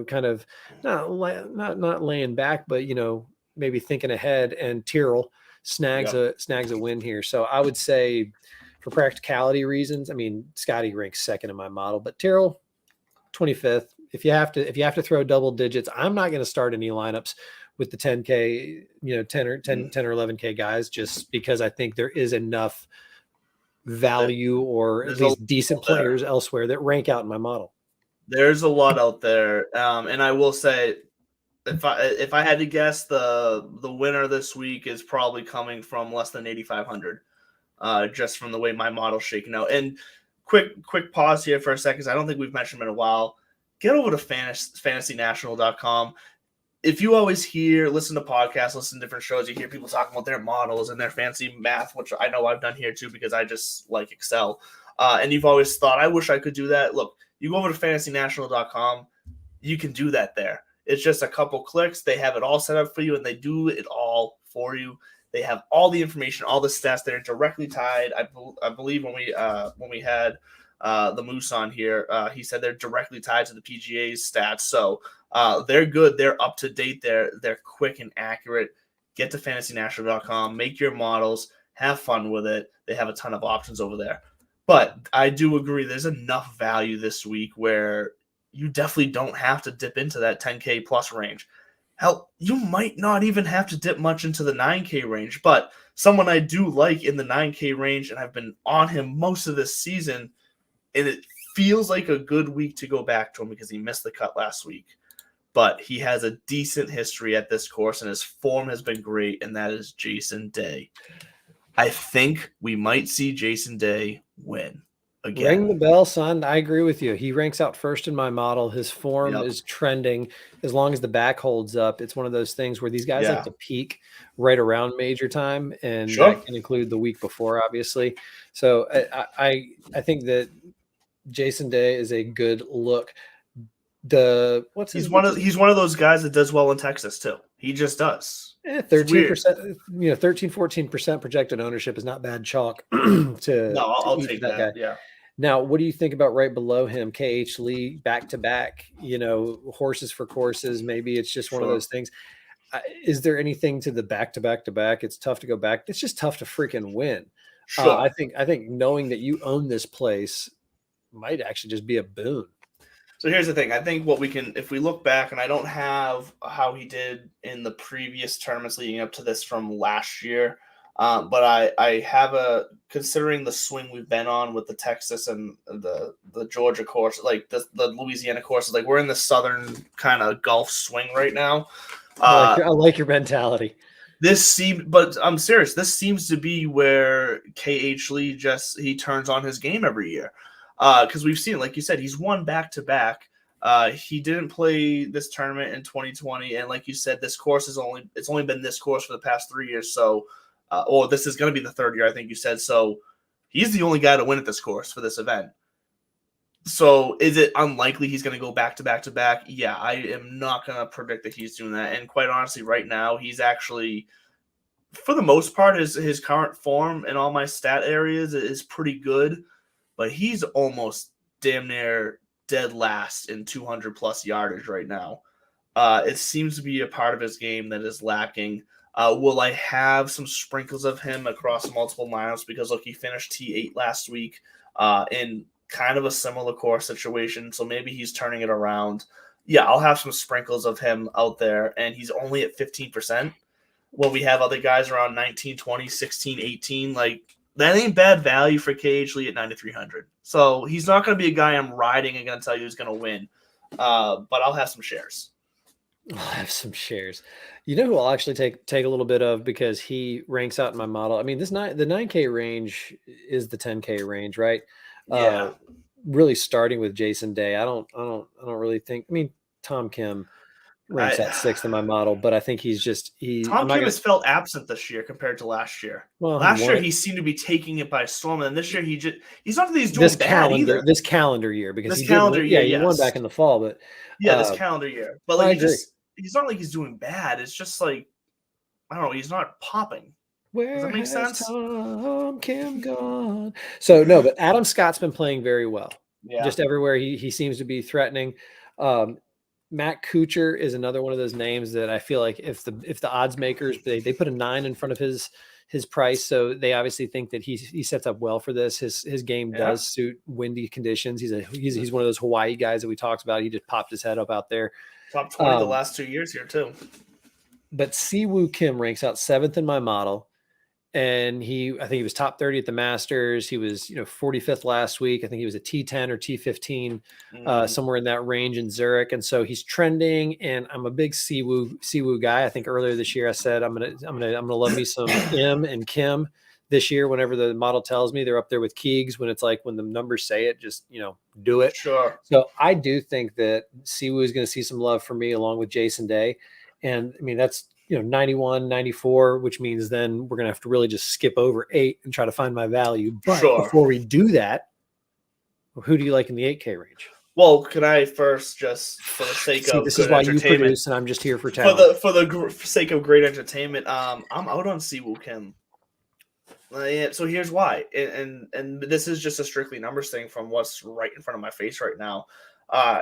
kind of not laying back, but, maybe thinking ahead, and Tyrrell snags a win here. So I would say, for practicality reasons, I mean, Scotty ranks second in my model, but Tyrrell 25th. If you have to throw double digits, I'm not going to start any lineups with the 10K, 10 or 11K guys, just because I think there is enough value or at least decent players elsewhere that rank out in my model. There's a lot out there, and I will say, if I had to guess, the winner this week is probably coming from less than 8,500. Just from the way my model's shaking out. And quick pause here for a second, because I don't think we've mentioned them in a while. Get over to fantasynational.com. If you always listen to podcasts, listen to different shows, you hear people talking about their models and their fancy math, which I know I've done here too, because I just like Excel. And you've always thought, I wish I could do that. Look, you go over to fantasynational.com, you can do that there. It's just a couple clicks. They have it all set up for you, and they do it all for you. They have all the information, all the stats. They're directly tied. I believe when we had the Moose on here, he said they're directly tied to the PGA's stats. So they're good. They're up to date. They're quick and accurate. Get to fantasynational.com. Make your models. Have fun with it. They have a ton of options over there. But I do agree there's enough value this week where you definitely don't have to dip into that 10K plus range. Hell, you might not even have to dip much into the 9K range, but someone I do like in the 9K range, and I've been on him most of this season, and it feels like a good week to go back to him because he missed the cut last week. But he has a decent history at this course, and his form has been great, and that is Jason Day. I think we might see Jason Day win again. Ring the bell, son. I agree with you. He ranks out first in my model. His form is trending. As long as the back holds up, it's one of those things where these guys have to peak right around major time, and that can include the week before, obviously. So I think that Jason Day is a good look. He's one of those guys that does well in Texas too. He just does. 13%, 13-14% projected ownership is not bad chalk I'll take that guy. Yeah. Now, what do you think about right below him, KH Lee, back to back? Horses for courses. Maybe it's just one of those things. Is there anything to the back to back to back? It's tough to go back. It's just tough to freaking win. Sure. I think knowing that you own this place might actually just be a boon. So here's the thing. I think if we look back, and I don't have how he did in the previous tournaments leading up to this from last year, but I have considering the swing we've been on with the Texas and the Georgia course, like the Louisiana courses, like we're in the southern kind of Gulf swing right now. I like your mentality. But I'm serious. This seems to be where KH Lee he turns on his game every year. Because we've seen, like you said, he's won back-to-back. He didn't play this tournament in 2020, and like you said, this course it's only been this course for the past 3 years. So, this is going to be the third year, I think you said. So, he's the only guy to win at this course for this event. So, is it unlikely he's going to go back-to-back-to-back? Yeah, I am not going to predict that he's doing that. And quite honestly, right now, he's actually, for the most part, his current form in all my stat areas is pretty good. But he's almost damn near dead last in 200-plus yardage right now. It seems to be a part of his game that is lacking. Will I have some sprinkles of him across multiple lineups? Because, look, he finished T8 last week in kind of a similar course situation, so maybe he's turning it around. Yeah, I'll have some sprinkles of him out there, and he's only at 15%. Well, we have other guys around 19, 20, 16, 18, like – that ain't bad value for KH Lee at 9,300. So he's not going to be a guy I'm riding and going to tell you who's going to win. But I'll have some shares. I'll have some shares. You know who I'll actually take a little bit of because he ranks out in my model. I mean, the 9K range is the 10K range, right? Yeah. Really starting with Jason Day. I don't really think. I mean, Tom Kim ranks at 6th in my model, but I think Tom Kim has felt absent this year compared to last year. Well, last year he seemed to be taking it by storm, and this year he's not that he's doing bad either. This calendar year, because he won back in the fall, but this calendar year. But like he's not like he's doing bad. It's just like, I don't know, he's not popping. Does that make sense? Tom Kim gone? So no, but Adam Scott's been playing very well. Yeah. Just everywhere he seems to be threatening. Matt Kuchar is another one of those names that I feel like if the odds makers they put a 9 in front of his price, so they obviously think that he sets up well for this. His game does suit windy conditions. He's one of those Hawaii guys that we talked about. He just popped his head up out there. Top 20 the last 2 years here too. But Siwoo Kim ranks out 7th in my model. And I think he was top 30 at the Masters. He was, 45th last week. I think he was a T10 or T15, somewhere in that range in Zurich. And so he's trending. And I'm a big Siwoo guy. I think earlier this year I said I'm gonna love me some M and Kim this year. Whenever the model tells me they're up there with Keegs, when it's like when the numbers say it, just do it. Sure. So I do think that Siwoo is going to see some love from me along with Jason Day. And I mean that's 91, 94, which means then we're going to have to really just skip over 8 and try to find my value. But before we do that, who do you like in the 8K range? Well, can I first, just for the sake of this is why you produce, and I'm just here for talent. For the sake of great entertainment, I'm out on Siwoo Kim. So here's why, and this is just a strictly numbers thing from what's right in front of my face right now.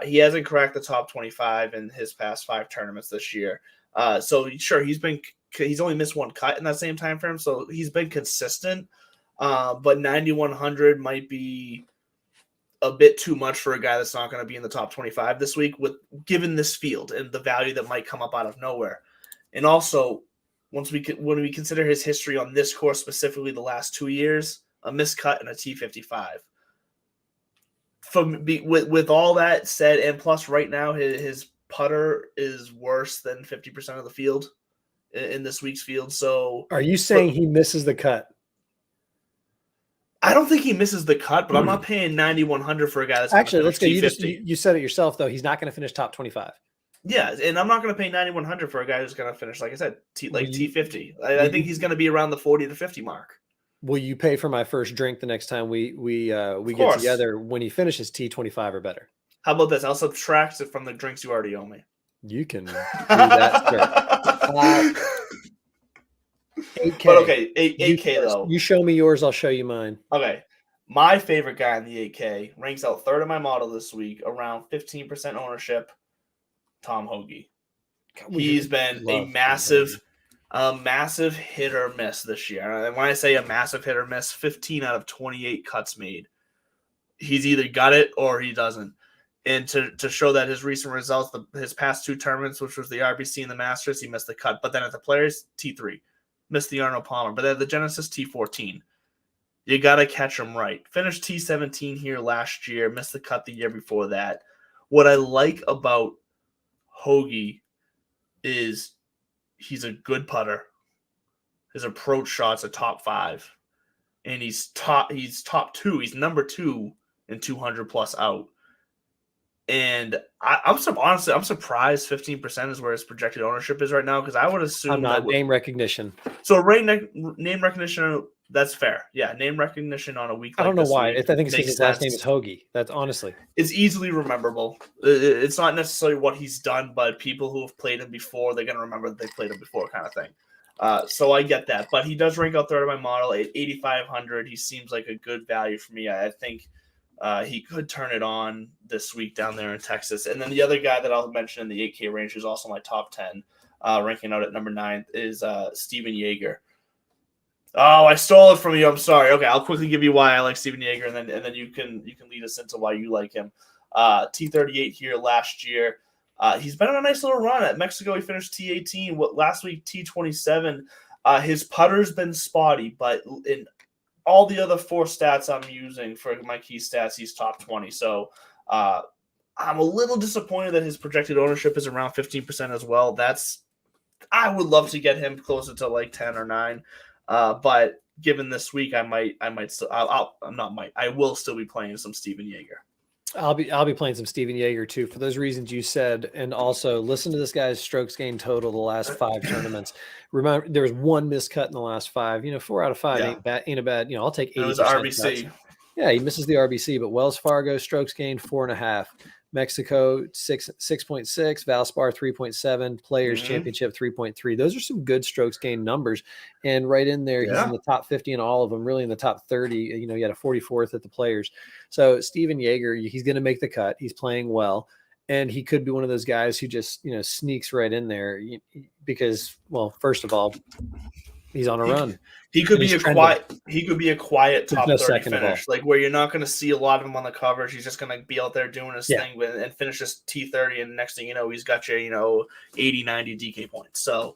He hasn't cracked the top 25 in his past 5 tournaments this year. So sure, he's only missed 1 cut in that same time frame, so he's been consistent. But 9,100 might be a bit too much for a guy that's not going to be in the top 25 this week, with given this field and the value that might come up out of nowhere. And also, when we consider his history on this course, specifically the last 2 years, a miscut and a T55. With all that said, and plus right now his putter is worse than 50% of the field in this week's field. So are you saying he misses the cut? I don't think he misses the cut, but I'm not paying 9,100 for a guy that's actually. Let's go. T50. You said it yourself though. He's not going to finish top 25. Yeah, and I'm not going to pay 9,100 for a guy who's going to finish, like I said, T50. I think he's going to be around the 40 to 50 mark. Will you pay for my first drink the next time we get together when he finishes T25 or better? How about this? I'll subtract it from the drinks you already owe me. You can do that, sir. 8K. But okay, 8K though. You show me yours, I'll show you mine. Okay. My favorite guy in the 8K ranks out third in my model this week, around 15% ownership, Tom Hoagie. He's been a massive hit or miss this year. And when I say a massive hit or miss, 15 out of 28 cuts made. He's either got it or he doesn't. And to show that his recent results, his past 2 tournaments, which was the RBC and the Masters, he missed the cut. But then at the Players, T3. Missed the Arnold Palmer. But at the Genesis, T14. You got to catch him right. Finished T17 here last year. Missed the cut the year before that. What I like about Hoagie is he's a good putter. His approach shot's a top 5. And he's top 2. He's number 2 in 200 plus out. And I'm surprised 15% is where his projected ownership is right now, because I would assume name recognition. So name recognition, that's fair. Yeah, name recognition on a week. I don't know why. I think it's because his last name is Hoagie. That's honestly. It's easily rememberable. It's not necessarily what he's done, but people who have played him before, they're going to remember that they played him before, kind of thing. So I get that. But he does rank out third of my model at 8,500. He seems like a good value for me. I think he could turn it on this week down there in Texas. And then the other guy that I'll mention in the 8K range, who's also my top 10, ranking out at number 9, is Steven Yeager. Oh, I stole it from you. I'm sorry. Okay, I'll quickly give you why I like Steven Yeager, and then you can lead us into why you like him. T38 here last year. He's been on a nice little run. At Mexico, he finished T18. Last week, T27. His putter's been spotty, but in all the other 4 stats I'm using for my key stats, he's top 20. So I'm a little disappointed that his projected ownership is around 15% as well. I would love to get him closer to like 10 or 9. But given this week, I will still be playing some Steven Yeager. I'll be playing some Steven Yeager too, for those reasons you said, and also listen to this guy's strokes gained total the last 5 tournaments. Remember, there was 1 miscut in the last 5. 4 out of 5 ain't a bad. I'll take 80%. It was RBC. Cuts. Yeah, he misses the RBC, but Wells Fargo strokes gained 4.5. Mexico 6.6, Valspar 3.7, Players Championship 3.3. Those are some good strokes gained numbers, and right in there, he's in the top 50 in all of them. Really in the top 30. He had a 44th at the Players. So Steven Yeager, he's going to make the cut. He's playing well, and he could be one of those guys who just sneaks right in there because, well, first of all, he's on a run. He could be a quiet top 30 finish, like where you're not going to see a lot of him on the coverage. He's just going to be out there doing his thing and finish his T30, and next thing you know, he's got your 80, 90 DK points. So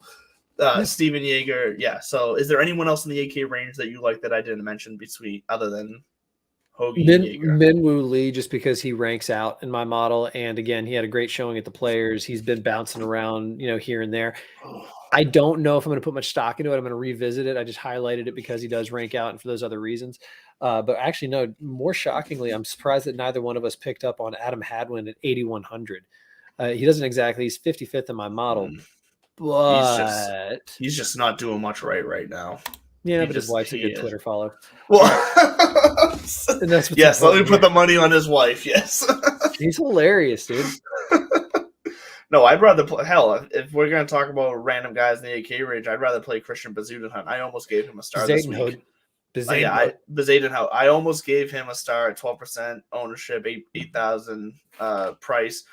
Steven Yeager, So is there anyone else in the 8K range that you like that I didn't mention other than Hoagie and Yeager? Minwoo Lee, just because he ranks out in my model, and again, he had a great showing at the Players. He's been bouncing around, here and there. I don't know if I'm going to put much stock into it. I'm going to revisit it. I just highlighted it because he does rank out and for those other reasons. But actually, no, more shockingly, I'm surprised that neither one of us picked up on Adam Hadwin at 8,100. He doesn't exactly, he's 55th in my model, but he's just not doing much right now. Yeah, but his wife's a good Twitter follow. Well, yes, let me put the money on his wife. Yes. He's hilarious, dude. No, I'd rather play. Hell, if we're going to talk about random guys in the 8K range, I'd rather play Christian Bezuidenhout. I almost gave him a star this week. Bezuidenhout. I almost gave him a star at 12% ownership, 8,000 price.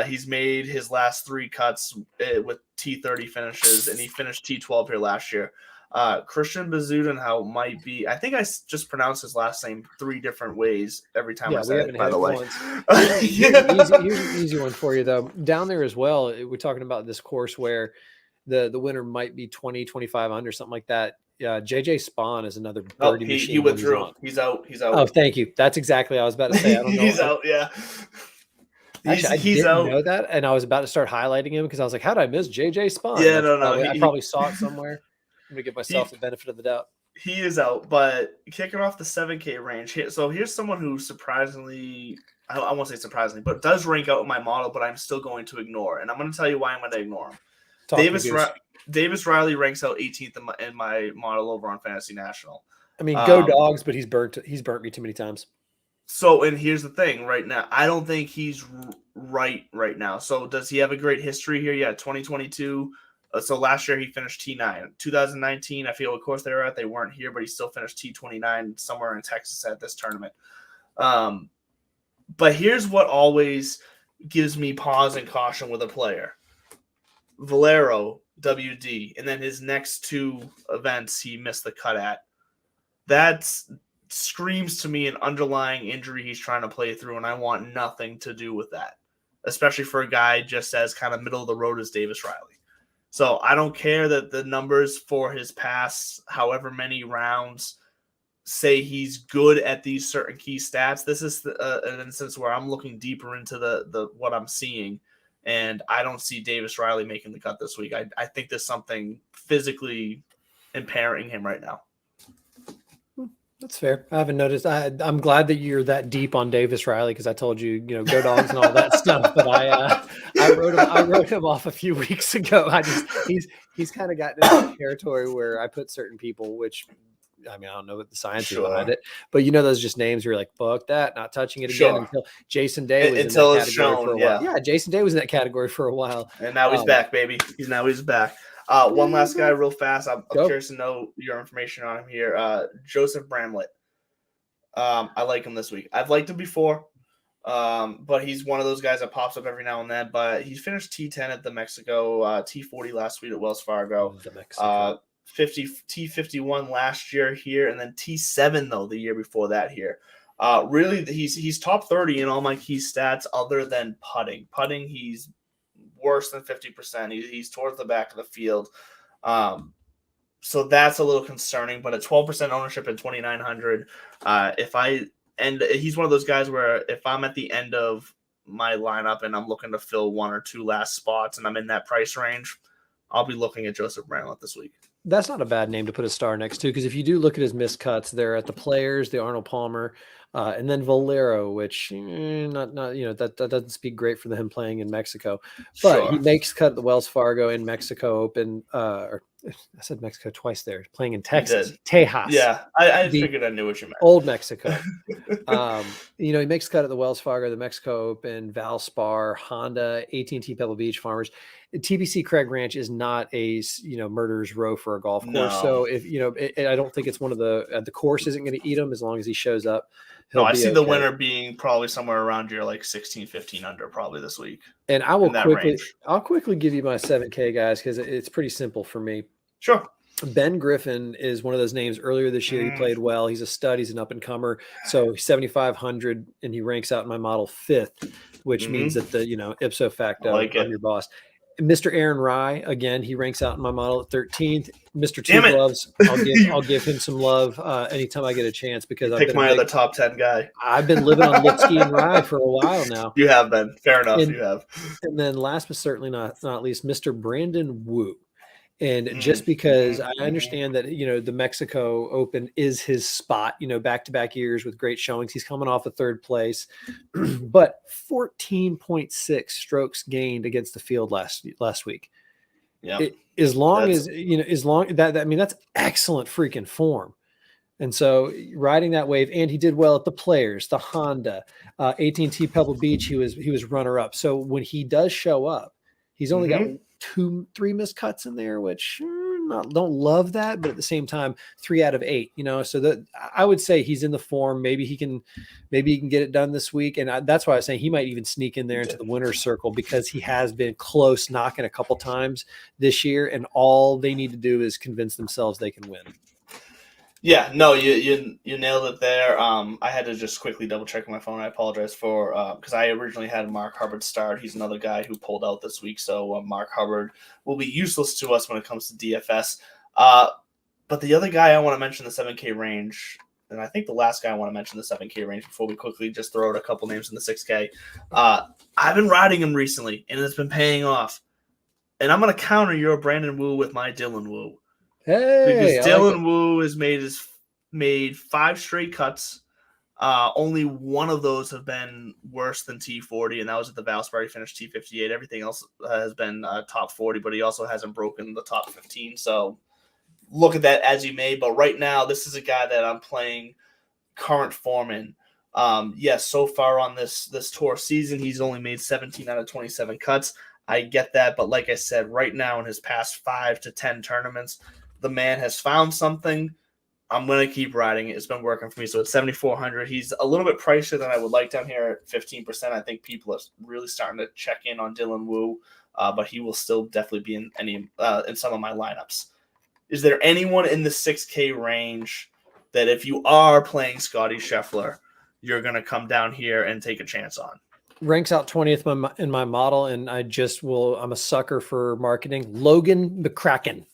He's made his last 3 cuts with T30 finishes, and he finished T12 here last year. Christian Bezuidenhout might be. I think I just pronounced his last name 3 different ways every time I said it. By the way, here's an easy one for you though. Down there as well, we're talking about this course where the winner might be 25 under, something like that. JJ Spawn is another birdie machine. He withdrew. He's out. Oh, thank you. That's exactly what I was about to say. I don't know. He's out. Yeah. Actually, he's I didn't out. know that, and I was about to start highlighting him because I was like, "How did I miss JJ Spawn?" Yeah, no. I probably saw it somewhere. I'm gonna give myself the benefit of the doubt. He is out, but kicking off the 7K range. So here's someone who surprisingly, I won't say surprisingly, but does rank out in my model, but I'm still going to ignore. And I'm going to tell you why I'm going to ignore him. Davis Riley ranks out 18th in my model over on Fantasy National. I mean, go Dogs, but he's burnt me too many times. So, and here's the thing right now. I don't think he's right now. So does he have a great history here? Yeah, 2022. So last year he finished T9. 2019, I feel, of course, they weren't here, but he still finished T29 somewhere in Texas at this tournament. But here's what always gives me pause and caution with a player. Valero, WD, and then his next 2 events he missed the cut at. That screams to me an underlying injury he's trying to play through, and I want nothing to do with that, especially for a guy just as kind of middle of the road as Davis Riley. So I don't care that the numbers for his past however many rounds say he's good at these certain key stats. This is an instance where I'm looking deeper into the what I'm seeing, and I don't see Davis Riley making the cut this week. I think there's something physically impairing him right now. That's fair. I haven't noticed. I'm glad that you're that deep on Davis Riley because I told you, go Dogs and all that stuff. But I wrote him off a few weeks ago. He's kind of gotten into territory where I put certain people, which I mean I don't know what the science is behind it, but those just names where you're like, fuck that, not touching it again until Jason Day was in that category for a while. Yeah, Jason Day was in that category for a while, and now he's back, baby. He's back. One last guy real fast. I'm curious to know your information on him here. Joseph Bramlett. I like him this week. I've liked him before, but he's one of those guys that pops up every now and then. But he finished T10 at the Mexico, T40 last week at Wells Fargo, T51 last year here, and then T7 though the year before that here. Really, he's top 30 in all my key stats other than putting. Putting, he's worse than 50%. He's towards the back of the field. So that's a little concerning, but at 12% ownership at 2,900, he's one of those guys where if I'm at the end of my lineup and I'm looking to fill 1 or 2 last spots and I'm in that price range, I'll be looking at Joseph Bramlett this week. That's not a bad name to put a star next to, because if you do look at his missed cuts, they're at the Players, the Arnold Palmer, and then Valero, which that doesn't speak great for him playing in Mexico. But he makes cut at the Wells Fargo in Mexico Open. Or I said Mexico twice there. Playing in Texas, Tejas. Yeah, I figured I knew what you meant. Old Mexico. He makes cut at the Wells Fargo, the Mexico Open, Valspar, Honda, AT&T Pebble Beach, Farmers. TPC Craig Ranch is not a murderer's row for a golf course. No. So if I don't think it's one of the course isn't going to eat him as long as he shows up. I see the winner being probably somewhere around your 16, 15 under probably this week. And I'll quickly give you my 7K guys because it's pretty simple for me. Sure. Ben Griffin is one of those names. Earlier this year, he played well. He's a stud. He's an up-and-comer. So 7,500, and he ranks out in my model 5th, which means that the ipso facto, I'm your boss. Mr. Aaron Rye, again, he ranks out in my model at 13th. Mr. Two Gloves, I'll give him some love anytime I get a chance because I've been my other top 10 guy. I've been living on Lipsky and Rye for a while now. You have been. Fair enough, you have. And then last but certainly not least, Mr. Brandon Wu. And just because I understand that, the Mexico Open is his spot, back-to-back years with great showings. He's coming off a 3rd place, but 14.6 strokes gained against the field last week. Yeah. That's excellent freaking form. And so riding that wave, and he did well at the Players, the Honda, AT&T Pebble Beach. He was runner up. So when he does show up, he's only got 2-3 missed cuts in there, which don't love that, but at the same time, 3 out of 8, so that I would say he's in the form. Maybe he can get it done this week. And that's why I was saying he might even sneak in there into the winner's circle, because he has been close knocking a couple times this year. And all they need to do is convince themselves they can win. Yeah, no, you nailed it there. I had to just quickly double check my phone. I apologize for because I originally had Mark Hubbard start. He's another guy who pulled out this week, so Mark Hubbard will be useless to us when it comes to DFS. But the other guy I want to mention the 7K range, and I think the last guy I want to mention the 7K range before we quickly just throw out a couple names in the 6K. I've been riding him recently, and it's been paying off. And I'm going to counter your Brandon Wu with my Dylan Wu. Hey, because Dylan Wu has made 5 straight cuts. Only one of those have been worse than T40, and that was at the Valspar. He finished T58. Everything else has been top 40, but he also hasn't broken the top 15. So look at that as you may. But right now, this is a guy that I'm playing current form in. Yes, so far on this tour season, he's only made 17 out of 27 cuts. I get that, but like I said, right now in his past 5 to 10 tournaments, the man has found something. I'm going to keep riding it. It's been working for me. So it's 7,400. He's a little bit pricier than I would like down here at 15%. I think people are really starting to check in on Dylan Wu, but he will still definitely be in some of my lineups. Is there anyone in the 6K range that if you are playing Scotty Scheffler, you're going to come down here and take a chance on? Ranks out 20th in my model, and I'm a sucker for marketing. Logan McCracken.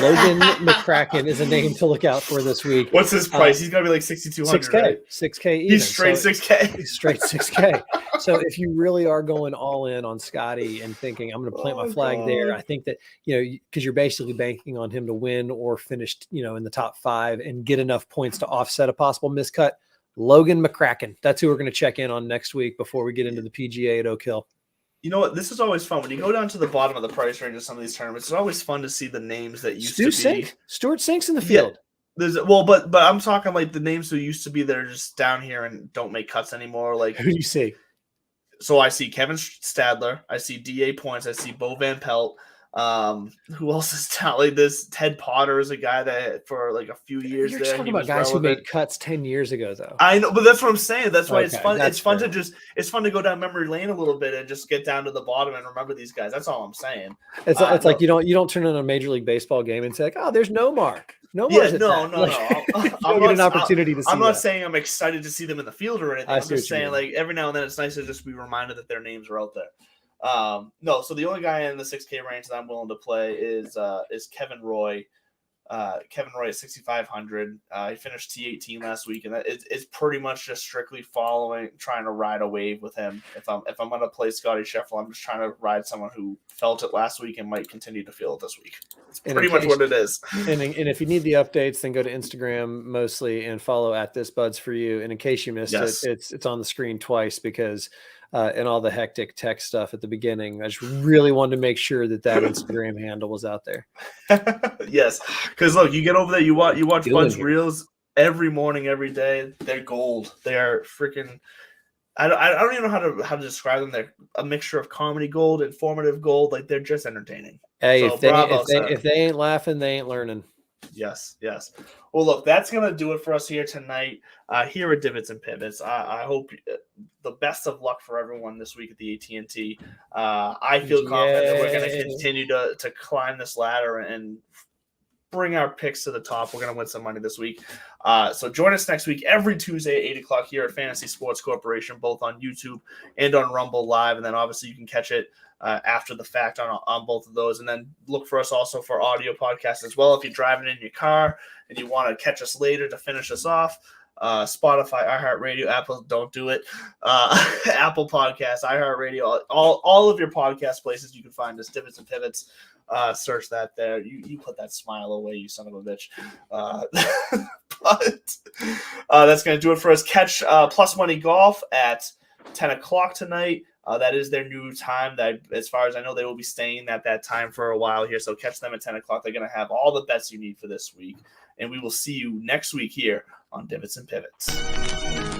Logan McCracken is a name to look out for this week. What's his price? He's got to be like 6,200. 6K. Right? 6K even. He's straight 6K. He's straight 6K. So if you really are going all in on Scotty and thinking, I'm going to plant my flag there, I think that, because you're basically banking on him to win or finish, in the top 5 and get enough points to offset a possible miscut. Logan McCracken. That's who we're going to check in on next week before we get into the PGA at Oak Hill. You know what? This is always fun. When you go down to the bottom of the price range of some of these tournaments, it's always fun to see the names that used to be. Stuart Sink's in the field. Yeah, but I'm talking like the names who used to be that are just down here and don't make cuts anymore. Like, who do you see? So I see Kevin Stadler. I see DA Points. I see Bo Van Pelt. Who else is down? Like this Ted Potter is a guy that for like a few years You're there. talking about guys who made cuts 10 years ago, though. I know, but that's what I'm saying. That's why it's fun. It's fun to go down memory lane a little bit and just get down to the bottom and remember these guys. That's all I'm saying. It's like you don't turn on a Major League Baseball game and say like, oh, there's Nomar. No. I'm get an opportunity to see. I'm not saying I'm excited to see them in the field or anything. I'm just saying like every now and then it's nice to just be reminded that their names are out there. No, so the only guy in the 6K range that I'm willing to play is Kevin Roy. Kevin Roy at 6,500. He finished T18 last week, and it's pretty much just strictly trying to ride a wave with him. If I'm going to play Scotty Scheffler, I'm just trying to ride someone who felt it last week and might continue to feel it this week. It's pretty much what it is. And if you need the updates, then go to Instagram mostly and follow @thisbuds4you. And in case you missed it, it's on the screen twice because. And all the hectic tech stuff at the beginning. I just really wanted to make sure that Instagram handle was out there. Yes, because look, you get over there, you watch Bud's reels every morning, every day. They're gold. They are freaking. I don't even know how to describe them. They're a mixture of comedy gold, informative gold. Like they're just entertaining. Hey, so if they ain't laughing, they ain't learning. Yes. Well, look, that's going to do it for us here tonight here at Divots and Pivots. I hope the best of luck for everyone this week at the AT&T. I feel confident that we're going to continue to climb this ladder and bring our picks to the top. We're going to win some money this week. So join us next week every Tuesday at 8 o'clock here at Fantasy Sports Corporation, both on YouTube and on Rumble Live. And then obviously you can catch it after the fact on both of those. And then look for us also for audio podcasts as well. If you're driving in your car and you want to catch us later to finish us off, Spotify, iHeartRadio, Apple, don't do it. Apple Podcasts, iHeartRadio, all of your podcast places you can find us, Divots and Pivots. Search that there. You put that smile away, you son of a bitch. But that's going to do it for us. Catch Plus Money Golf at 10 o'clock tonight. That is their new time. That, as far as I know, they will be staying at that time for a while here. So catch them at 10 o'clock. They're going to have all the bets you need for this week. And we will see you next week here on Divots and Pivots.